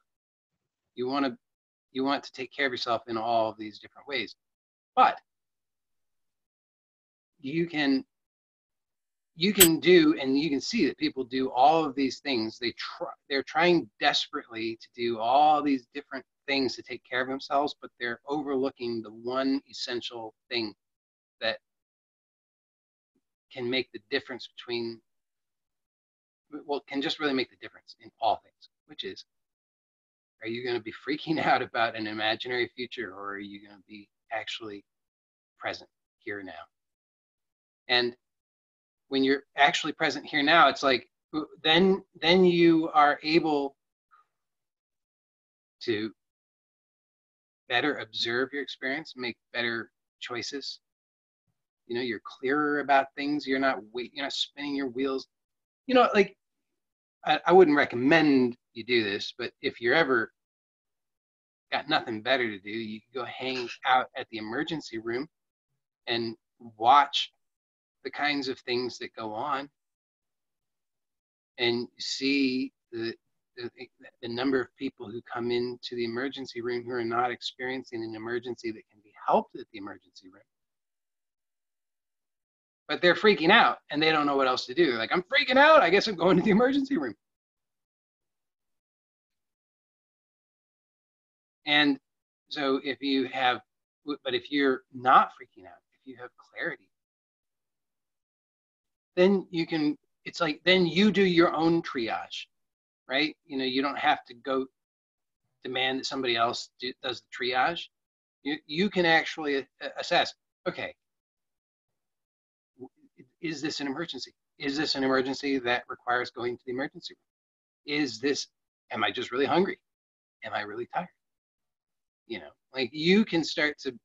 You want to take care of yourself in all of these different ways. But you can do, and you can see that people do all of these things. They're trying desperately to do all these different things to take care of themselves, but they're overlooking the one essential thing that can make the difference between, well, can just really make the difference in all things, which is, are you going to be freaking out about an imaginary future, or are you going to be actually present here now? And when you're actually present here now, it's like, then you are able to better observe your experience, make better choices. You know, you're clearer about things. You're not spinning your wheels. You know, like, I wouldn't recommend you do this, but if you're ever got nothing better to do, you can go hang out at the emergency room and watch the kinds of things that go on, and see the number of people who come into the emergency room who are not experiencing an emergency that can be helped at the emergency room. But they're freaking out and they don't know what else to do. They're like, I'm freaking out. I guess I'm going to the emergency room. And so if you're not freaking out, if you have clarity, then then you do your own triage, right? You know, you don't have to go demand that somebody else does the triage. You can actually assess, okay, is this an emergency? Is this an emergency that requires going to the emergency room? Am I just really hungry? Am I really tired? You know, like you can start to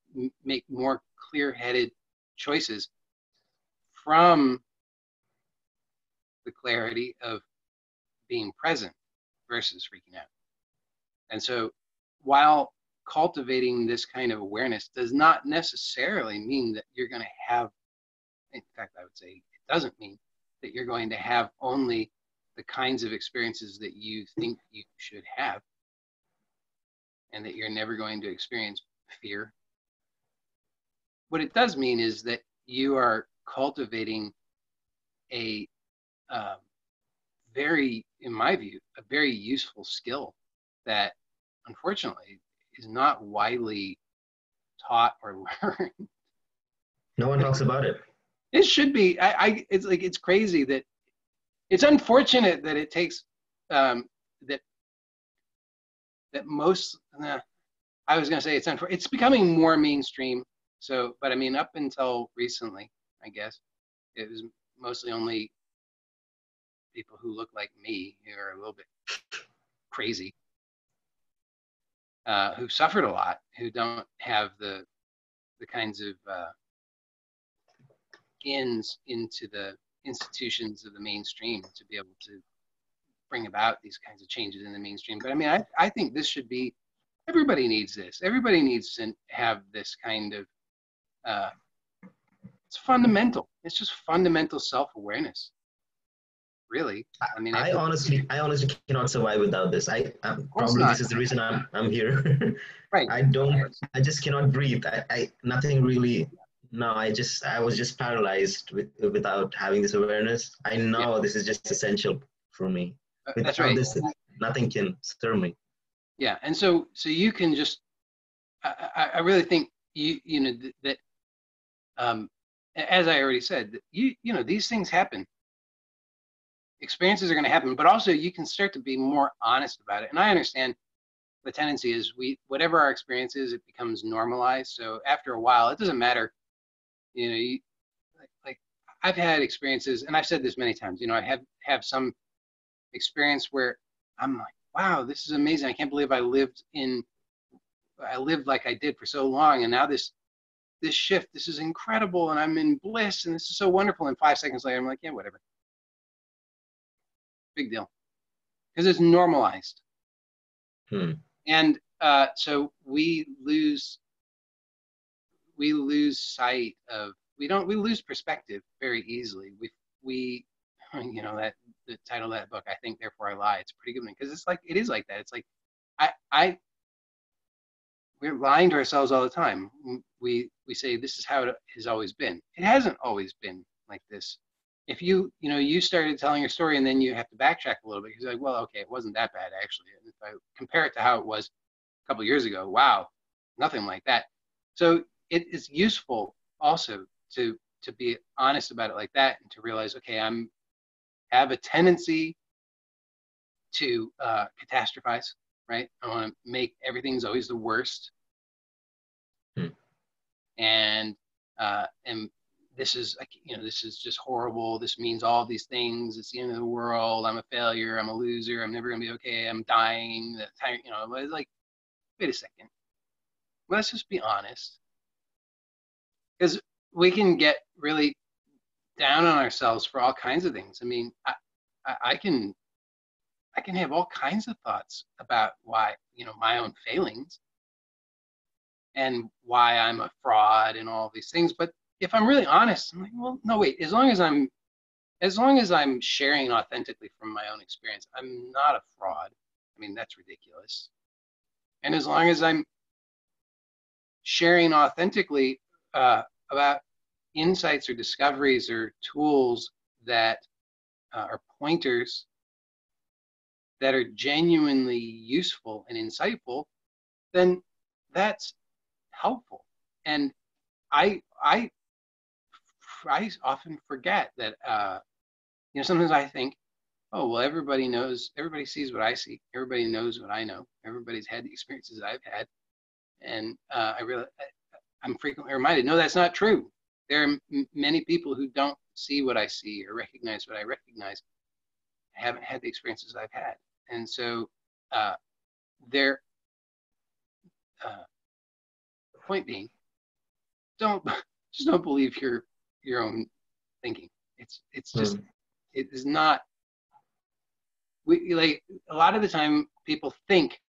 make more clear-headed choices from the clarity of being present versus freaking out. And so while cultivating this kind of awareness does not necessarily mean that you're going to have, in fact, I would say it doesn't mean that you're going to have only the kinds of experiences that you think you should have, and that you're never going to experience fear. What it does mean is that you are cultivating a very, in my view, a very useful skill that unfortunately is not widely taught or learned. No one talks about it. It should be. It's like, it's crazy that it's unfortunate that it takes that most. I was going to say it's becoming more mainstream. So, but I mean, up until recently, I guess it was mostly only people who look like me, who are a little bit crazy, who suffered a lot, who don't have the kinds of ins into the institutions of the mainstream to be able to bring about these kinds of changes in the mainstream. But I mean, I think this should be, everybody needs this. Everybody needs to have this kind of, it's fundamental. It's just fundamental self-awareness. Really, I mean, I honestly cannot survive without this. Probably this is the reason I'm here. Right. I just cannot breathe. Nothing really. No, I was just paralyzed without having this awareness. I know this is just essential for me. That's right. This, nothing can stir me. Yeah, and so you can just, I really think you know that, as I already said, that you know, these things happen. Experiences are going to happen, but also you can start to be more honest about it. And I understand the tendency is whatever our experience is, it becomes normalized. So after a while, it doesn't matter. You know, like I've had experiences, and I've said this many times. You know, I have some experience where I'm like, wow, this is amazing. I can't believe I lived like I did for so long, and now this shift, this is incredible, and I'm in bliss, and this is so wonderful. And 5 seconds later, I'm like, yeah, whatever. Big deal, because it's normalized. And so we lose sight of, we lose perspective very easily. We you know, that the title of that book, I Think Therefore I Lie, it's a pretty good one, because it's like, it is like that. It's like we're lying to ourselves all the time. We say this is how it has always been. It hasn't always been like this. If you started telling your story and then you have to backtrack a little bit, you're like, well, okay, it wasn't that bad actually. And if I compare it to how it was a couple of years ago, wow, nothing like that. So it is useful also to be honest about it like that, and to realize, okay, have a tendency to catastrophize, right? I want to make everything's always the worst, and this is, you know, this is just horrible. This means all these things. It's the end of the world. I'm a failure. I'm a loser. I'm never gonna be okay. I'm dying. You know, it's like, wait a second. Let's just be honest, because we can get really down on ourselves for all kinds of things. I mean, I can have all kinds of thoughts about why, you know, my own failings and why I'm a fraud and all these things. But if I'm really honest, I'm like, well, no, wait. As long as I'm sharing authentically from my own experience, I'm not a fraud. I mean, that's ridiculous. And as long as I'm sharing authentically about insights or discoveries or tools that are pointers that are genuinely useful and insightful, then that's helpful. And I often forget that, you know, sometimes I think, oh, well, everybody sees what I see. Everybody knows what I know. Everybody's had the experiences I've had. And I'm frequently reminded, no, that's not true. There are many people who don't see what I see or recognize what I recognize, haven't had the experiences I've had. And so point being, don't just don't believe your own thinking. It's just it is not. We like a lot of the time people think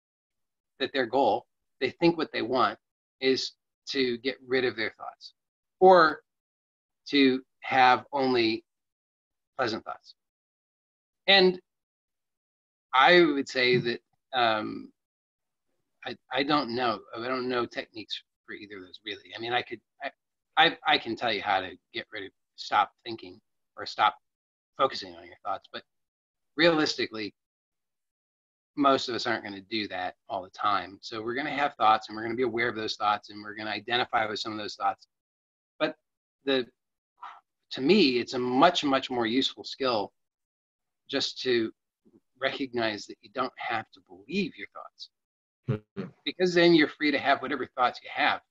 that their goal, they think what they want is to get rid of their thoughts or to have only pleasant thoughts. And I would say that I don't know. I don't know techniques for either of those really. I mean, I can tell you how to get rid of, stop thinking or stop focusing on your thoughts, but realistically, most of us aren't going to do that all the time. So we're going to have thoughts and we're going to be aware of those thoughts and we're going to identify with some of those thoughts. But to me, it's a much, much more useful skill just to recognize that you don't have to believe your thoughts, because then you're free to have whatever thoughts you have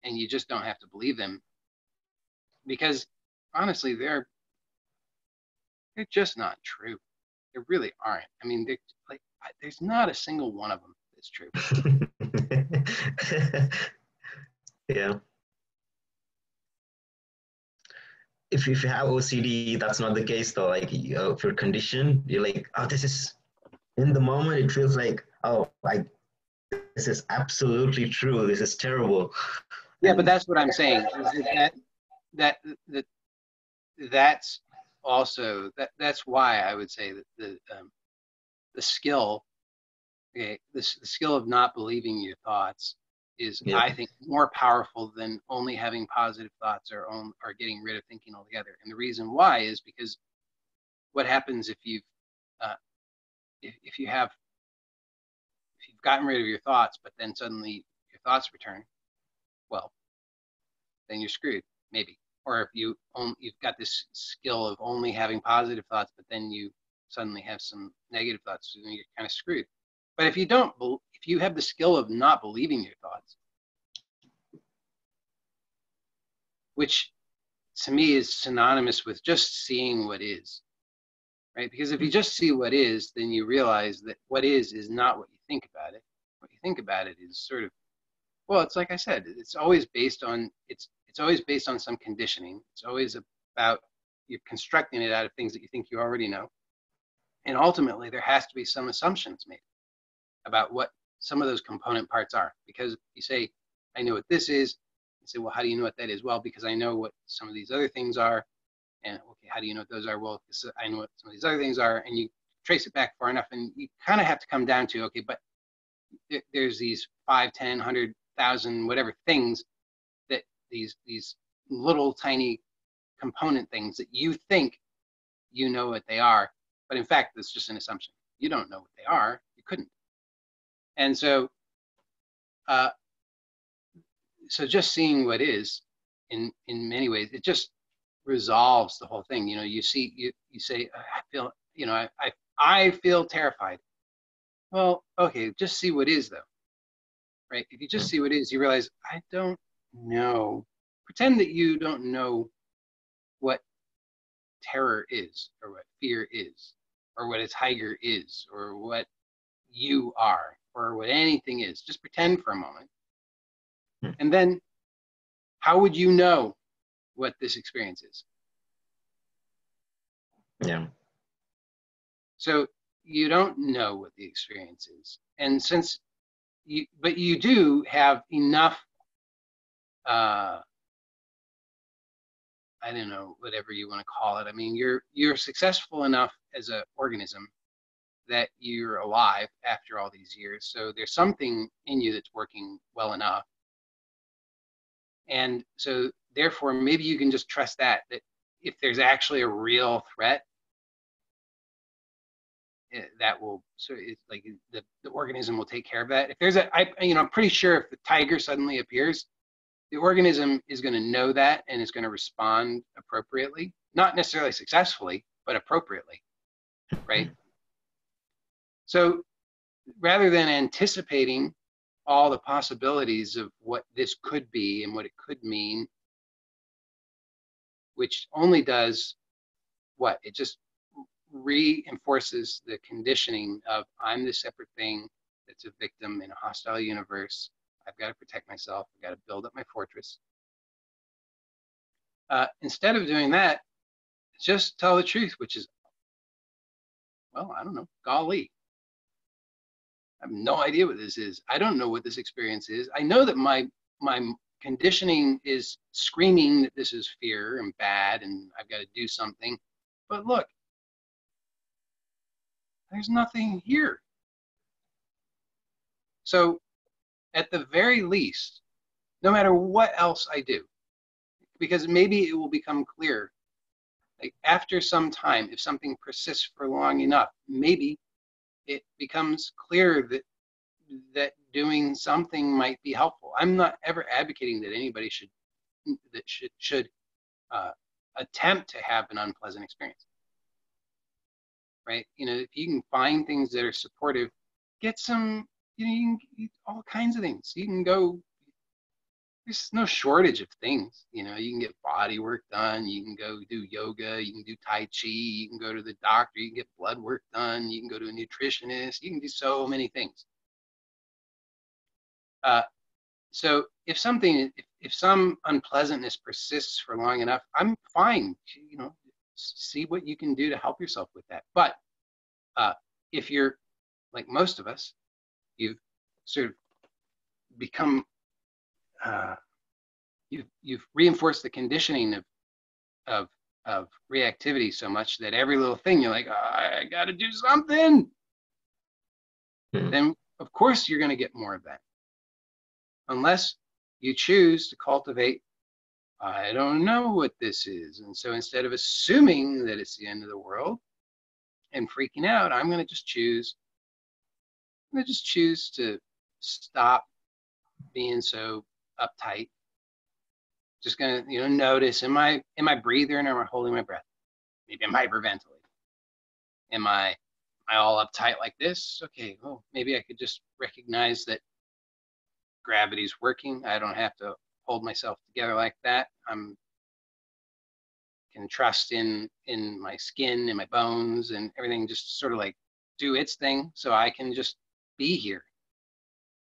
and you just don't have to believe them, because honestly, they're just not true. They really aren't. I mean, like, there's not a single one of them that's true. Yeah. If you have OCD, that's not the case though. Like, if you're conditioned, you're like, oh, this is, in the moment, it feels like, oh, like, this is absolutely true. This is terrible. Yeah, but that's what I'm saying. Is that's also that's why I would say that the skill, okay, the skill of not believing your thoughts is, Yep. I think, more powerful than only having positive thoughts or getting rid of thinking altogether. And the reason why is because what happens if you've if you've gotten rid of your thoughts, but then suddenly your thoughts return, well, then you're screwed, maybe. Or if you've got this skill of only having positive thoughts, but then you suddenly have some negative thoughts, then you're kind of screwed. But if you have the skill of not believing your thoughts, which to me is synonymous with just seeing what is, right? Because if you just see what is, then you realize that what is not what you think about it. What you think about it is sort of, well, it's like I said, it's always based on some conditioning. It's always about you're constructing it out of things that you think you already know. And ultimately, there has to be some assumptions made about what some of those component parts are. Because you say, I know what this is. You say, well, how do you know what that is? Well, because I know what some of these other things are. And okay, how do you know what those are? Well, because I know what some of these other things are. And you trace it back far enough, and you kind of have to come down to, okay, but there's these 5, 10, 100,000, whatever things that these little tiny component things that you think you know what they are. But in fact, it's just an assumption. You don't know what they are. You couldn't. And so, so just seeing what is, in many ways, it just resolves the whole thing. You know, you say, I feel, I feel terrified. Well, okay, just see what is, though, right? If you just see what is, you realize, I don't know. Pretend that you don't know what terror is, or what fear is, or what a tiger is, or what you are, or what anything is. Just pretend for a moment. And then how would you know what this experience is? Yeah. So you don't know what the experience is. And but you do have enough, I don't know, whatever you want to call it. I mean, you're successful enough as an organism that you're alive after all these years. So there's something in you that's working well enough. And so therefore, maybe you can just trust that if there's actually a real threat, that will, so it's like the organism will take care of that. If there's I'm pretty sure if the tiger suddenly appears, the organism is going to know that and is going to respond appropriately, not necessarily successfully, but appropriately, right? So rather than anticipating all the possibilities of what this could be and what it could mean, which only does what? It just reinforces the conditioning of, I'm this separate thing that's a victim in a hostile universe. I've got to protect myself. I've got to build up my fortress. Instead of doing that, just tell the truth, which is, well, I don't know, golly. I have no idea what this is. I don't know what this experience is. I know that my conditioning is screaming that this is fear and bad and I've got to do something. But look, there's nothing here. So at the very least, no matter what else I do, because maybe it will become clear, like after some time, if something persists for long enough, maybe it becomes clear that doing something might be helpful. I'm not ever advocating that anybody should attempt to have an unpleasant experience, right? If you can find things that are supportive, get some, you can eat all kinds of things. You can go, there's no shortage of things. You can get body work done. You can go do yoga. You can do Tai Chi. You can go to the doctor. You can get blood work done. You can go to a nutritionist. You can do so many things. So if some unpleasantness persists for long enough, I'm fine. See what you can do to help yourself with that. But if you're like most of us, you've sort of become you've reinforced the conditioning of reactivity so much that every little thing you're like, I got to do something. Then of course you're going to get more of that, unless you choose to cultivate, I don't know what this is. And so instead of assuming that it's the end of the world and freaking out, I'm going to just choose to stop being so uptight. Just going to, notice, am I breathing or am I holding my breath? Maybe I'm hyperventilating. Am I all uptight like this? Okay, well, maybe I could just recognize that gravity's working. I don't have to hold myself together like that. Can trust in my skin and my bones and everything, just sort of like do its thing, so I can just be here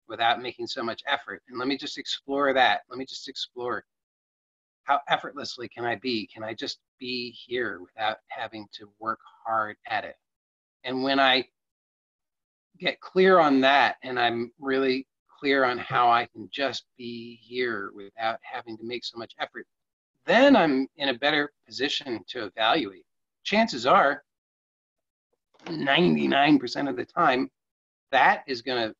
without making so much effort. And let me just explore that. Let me just explore how effortlessly can I be? Can I just be here without having to work hard at it? And when I get clear on that, and I'm really clear on how I can just be here without having to make so much effort, then I'm in a better position to evaluate. Chances are, 99% of the time, that is going to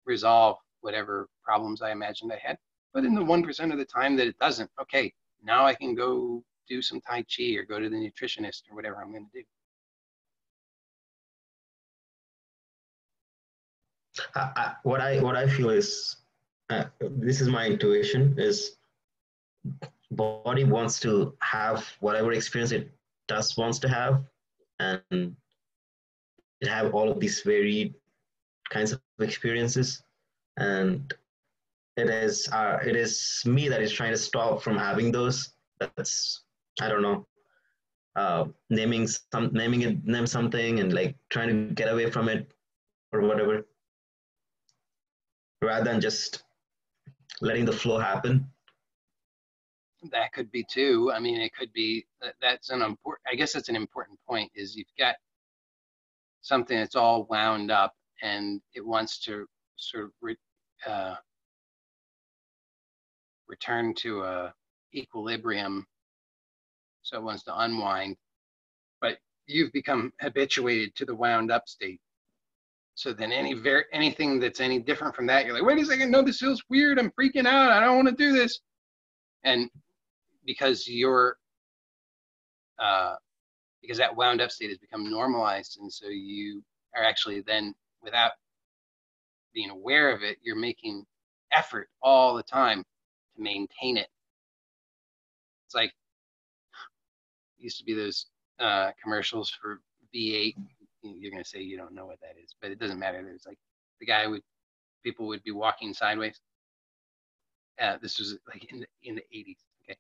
resolve whatever problems I imagined I had. But in the 1% of the time that it doesn't, okay, now I can go do some Tai Chi or go to the nutritionist or whatever I'm going to do. What I feel is, this is my intuition, is body wants to have whatever experience it wants to have, and it have all of these varied kinds of experiences, and it is me that is trying to stop from having those. That's, I don't know, name something and like trying to get away from it or whatever, rather than just letting the flow happen. That could be too. I mean, it could be that's an important, I guess that's an important point, is you've got something that's all wound up and it wants to sort of return to a equilibrium. So it wants to unwind, but you've become habituated to the wound up state. So then anything that's any different from that, you're like, wait a second, no, this feels weird. I'm freaking out. I don't want to do this. And because because that wound up state has become normalized, and so you are actually then, without being aware of it, you're making effort all the time to maintain it. It's like, it used to be those commercials for V8. You're going to say you don't know what that is, but it doesn't matter. There's like the guy people would be walking sideways. This was like in the 80s, okay?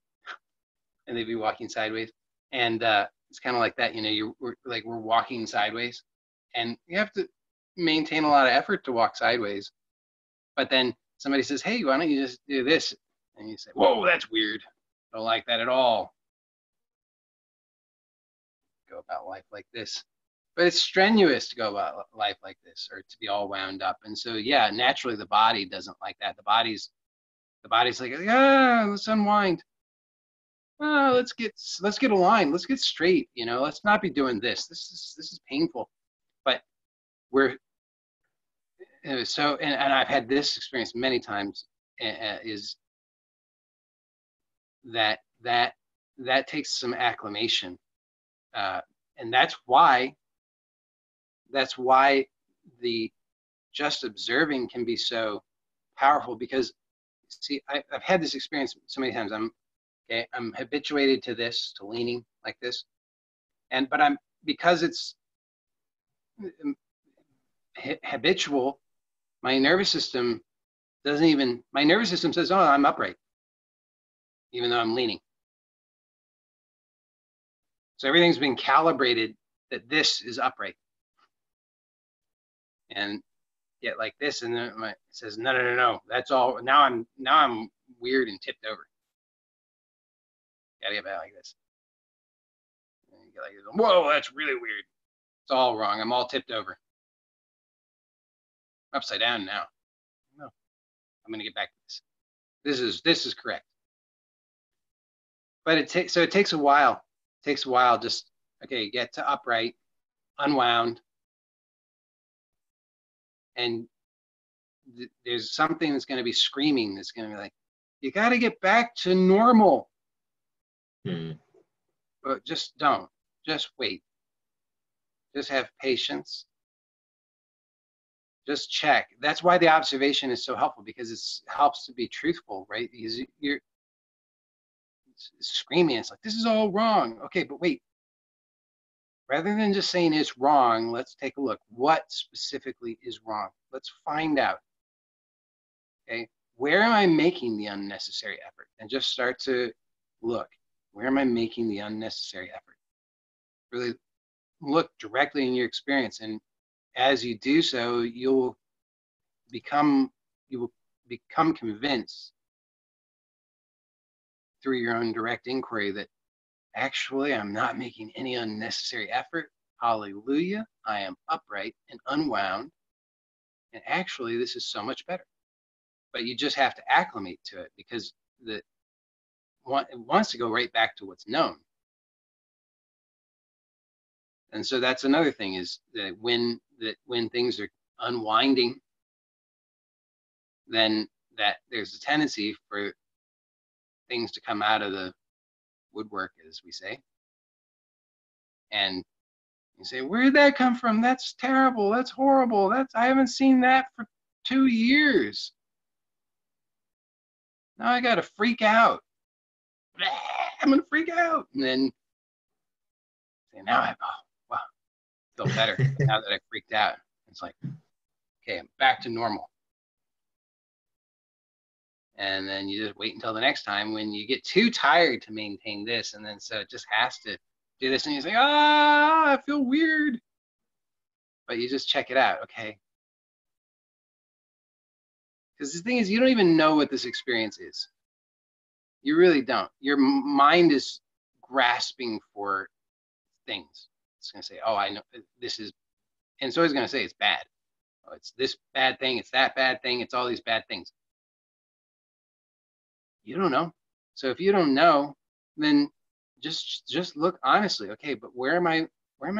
And they'd be walking sideways. And it's kind of like that, we're walking sideways, and you have to maintain a lot of effort to walk sideways. But then somebody says, hey, why don't you just do this? And you say, whoa, that's weird. I don't like that at all. Go about life like this. But it's strenuous to go about life like this, or to be all wound up. And so, yeah, naturally the body doesn't like that. The body's like, let's unwind. Let's get aligned. Let's get straight. You know, let's not be doing this. This is painful. But we're so, and I've had this experience many times. Is that takes some acclimation, and that's why the just observing can be so powerful. Because see, I've had this experience so many times. I'm habituated to this, to leaning like this, but because it's habitual, my nervous system says, oh, I'm upright, even though I'm leaning. So everything's been calibrated that this is upright. And yet like this, and then it says, no, that's all. Now I'm weird and tipped over. Gotta get back like this. And you get like, whoa, that's really weird. It's all wrong. I'm all tipped over. Upside down now. No, I'm gonna get back to this. This is correct. But it takes a while. It takes a while. Just get to upright, unwound, and there's something that's going to be screaming. That's going to be like, you got to get back to normal. But just don't. Just wait. Just have patience. Just check. That's why the observation is so helpful, because it helps to be truthful, right? Because you're screaming. It's like, this is all wrong. Okay, but wait. Rather than just saying it's wrong, let's take a look. What specifically is wrong? Let's find out. Okay, where am I making the unnecessary effort? And just start to look. Where am I making the unnecessary effort? Really look directly in your experience, and as you do so, you will become convinced through your own direct inquiry that actually I'm not making any unnecessary effort. Hallelujah. I am upright and unwound. And actually, this is so much better. But you just have to acclimate to it, because it wants to go right back to what's known. And so that's another thing, is that when things are unwinding, then that there's a tendency for things to come out of the woodwork, as we say. And you say, where did that come from? That's terrible. That's horrible. I haven't seen that for 2 years. Now I got to freak out. I'm going to freak out. And then say, wow, feel better now that I freaked out. It's like, okay, I'm back to normal. And then you just wait until the next time when you get too tired to maintain this. And then so it just has to do this. And you say, I feel weird. But you just check it out, okay? Because the thing is, you don't even know what this experience is. You really don't. Your mind is grasping for things. It's going to say, oh, I know this is, and it's always going to say it's bad. Oh, it's this bad thing, it's that bad thing, it's all these bad things. You don't know. So if you don't know, then just look honestly. Okay, but where am I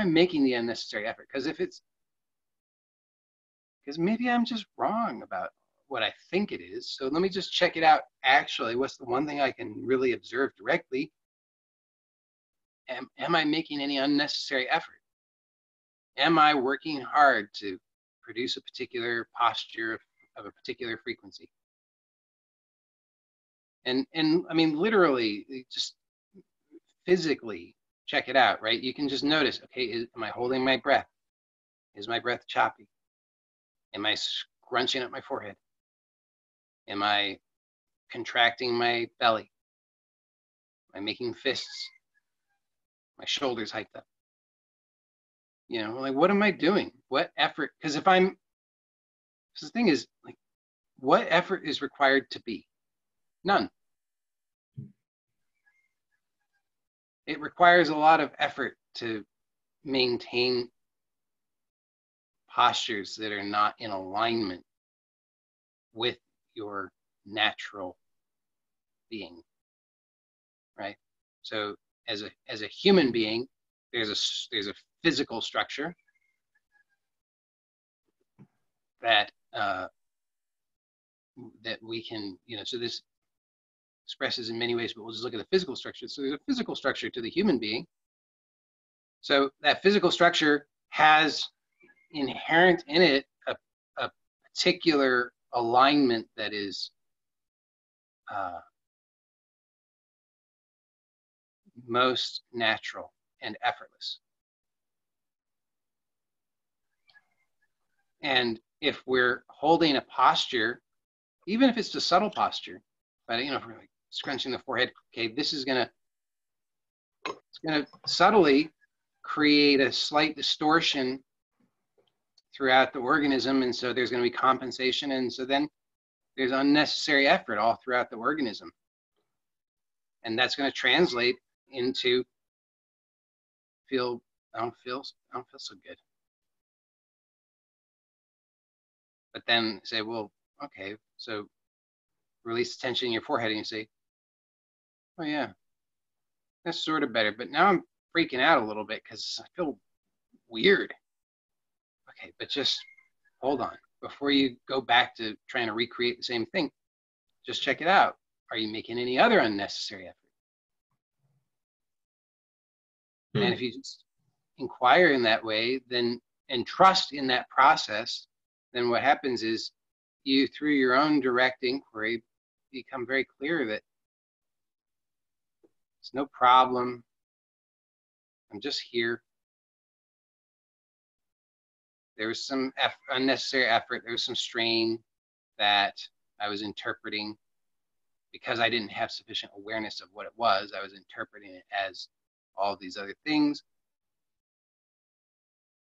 making the unnecessary effort? Because maybe I'm just wrong about what I think it is. So let me just check it out. Actually, what's the one thing I can really observe directly? Am I making any unnecessary effort? Am I working hard to produce a particular posture of a particular frequency? And I mean, literally, just physically check it out, right? You can just notice, okay, am I holding my breath? Is my breath choppy? Am I scrunching up my forehead? Am I contracting my belly? Am I making fists? My shoulders hiked up? Like, what am I doing? What effort? Because the thing is, like, what effort is required to be? None. It requires a lot of effort to maintain postures that are not in alignment with your natural being, right? So as a human being, there's a physical structure that that we can, so this expresses in many ways, but we'll just look at the physical structure. So there's a physical structure to the human being. So that physical structure has inherent in it a particular alignment that is most natural and effortless. And if we're holding a posture, even if it's a subtle posture, but if we're like scrunching the forehead, okay, this is it's gonna subtly create a slight distortion throughout the organism, and so there's going to be compensation, and so then there's unnecessary effort all throughout the organism, and that's going to translate into I don't feel so good. But then say, well, okay, so release the tension in your forehead, and you say, oh yeah, that's sort of better, but now I'm freaking out a little bit because I feel weird. Okay, but just hold on. Before you go back to trying to recreate the same thing, just check it out. Are you making any other unnecessary effort? And if you just inquire in that way, then and trust in that process, then what happens is you, through your own direct inquiry, become very clear that it's no problem. I'm just here. There was some unnecessary effort. There was some strain that I was interpreting because I didn't have sufficient awareness of what it was. I was interpreting it as all these other things.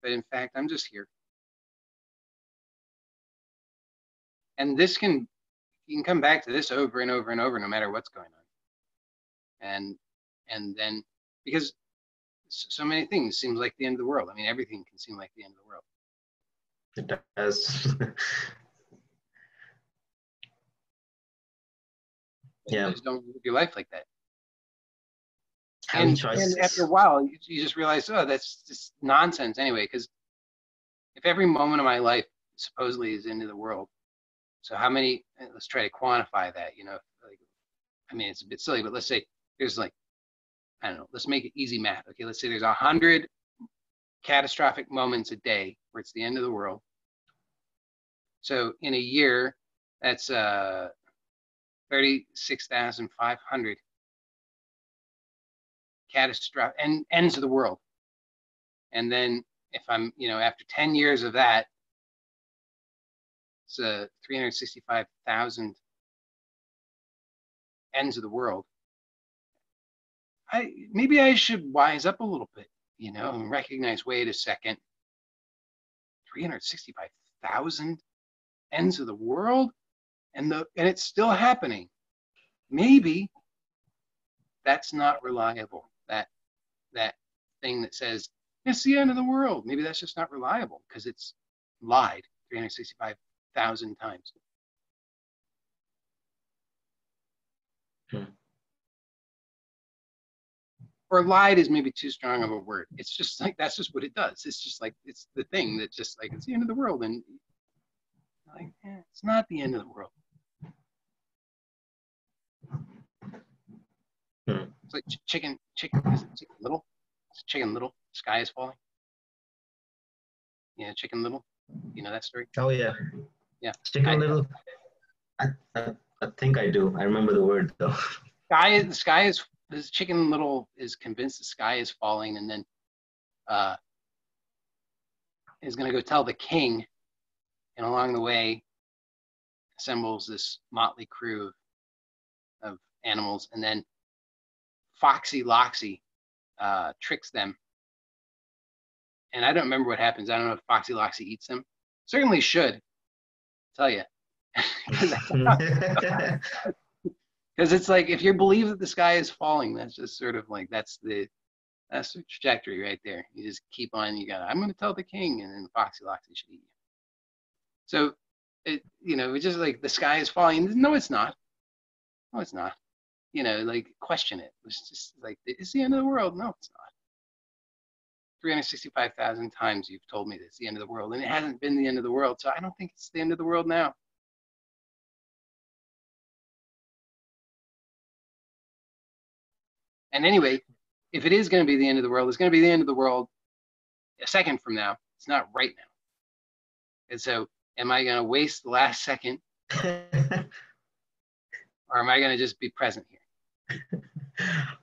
But in fact, I'm just here. And you can come back to this over and over and over, no matter what's going on. And then, because so many things seems like the end of the world. I mean, everything can seem like the end of the world. It does. You just don't live your life like that. And after a while, you just realize, oh, that's just nonsense anyway. Because if every moment of my life supposedly is into the world, so how many? Let's try to quantify that. I mean, it's a bit silly, but let's say there's I don't know. Let's make it easy math. Okay, let's say there's 100 catastrophic moments a day where it's the end of the world. So in a year, that's 36,500 catastrophic and ends of the world. And then if I'm, after 10 years of that, it's 365,000 ends of the world. Maybe I should wise up a little bit, and recognize, wait a second, 365,000 ends of the world, and it's still happening. Maybe that's not reliable. That thing that says it's the end of the world, maybe that's just not reliable because it's lied 365,000 times. Or lied is maybe too strong of a word. It's just that's just what it does. It's just it's the thing that just it's the end of the world, and it's not the end of the world. It's like chicken little. It's Chicken Little. Sky is falling. Yeah, Chicken Little. You know that story? Oh yeah. Yeah. Chicken Little. I think I do. I remember the word though. This Chicken Little is convinced the sky is falling, and then is going to go tell the king, and along the way assembles this motley crew of animals, and then Foxy Loxy tricks them. And I don't remember what happens. I don't know if Foxy Loxy eats them. Certainly should, tell you. Because it's like, if you believe that the sky is falling, that's just sort of like, that's the trajectory right there. You just keep on, I'm going to tell the king, and then Foxy Loxy should eat you. So, it's just like the sky is falling. No, it's not. No, it's not. Like, question it. It's just like, it's the end of the world. No, it's not. 365,000 times you've told me that it's the end of the world, and it hasn't been the end of the world. So I don't think it's the end of the world now. And anyway, if it is going to be the end of the world, it's going to be the end of the world a second from now. It's not right now. And so, am I going to waste the last second, or am I going to just be present here?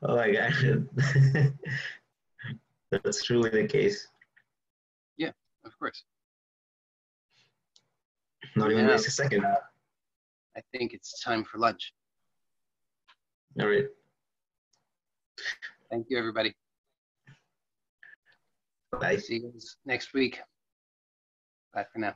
Oh my gosh. That's truly the case. Yeah, of course. Not even waste a second. I think it's time for lunch. All right. Thank you, everybody. Bye. See you guys next week. Bye for now.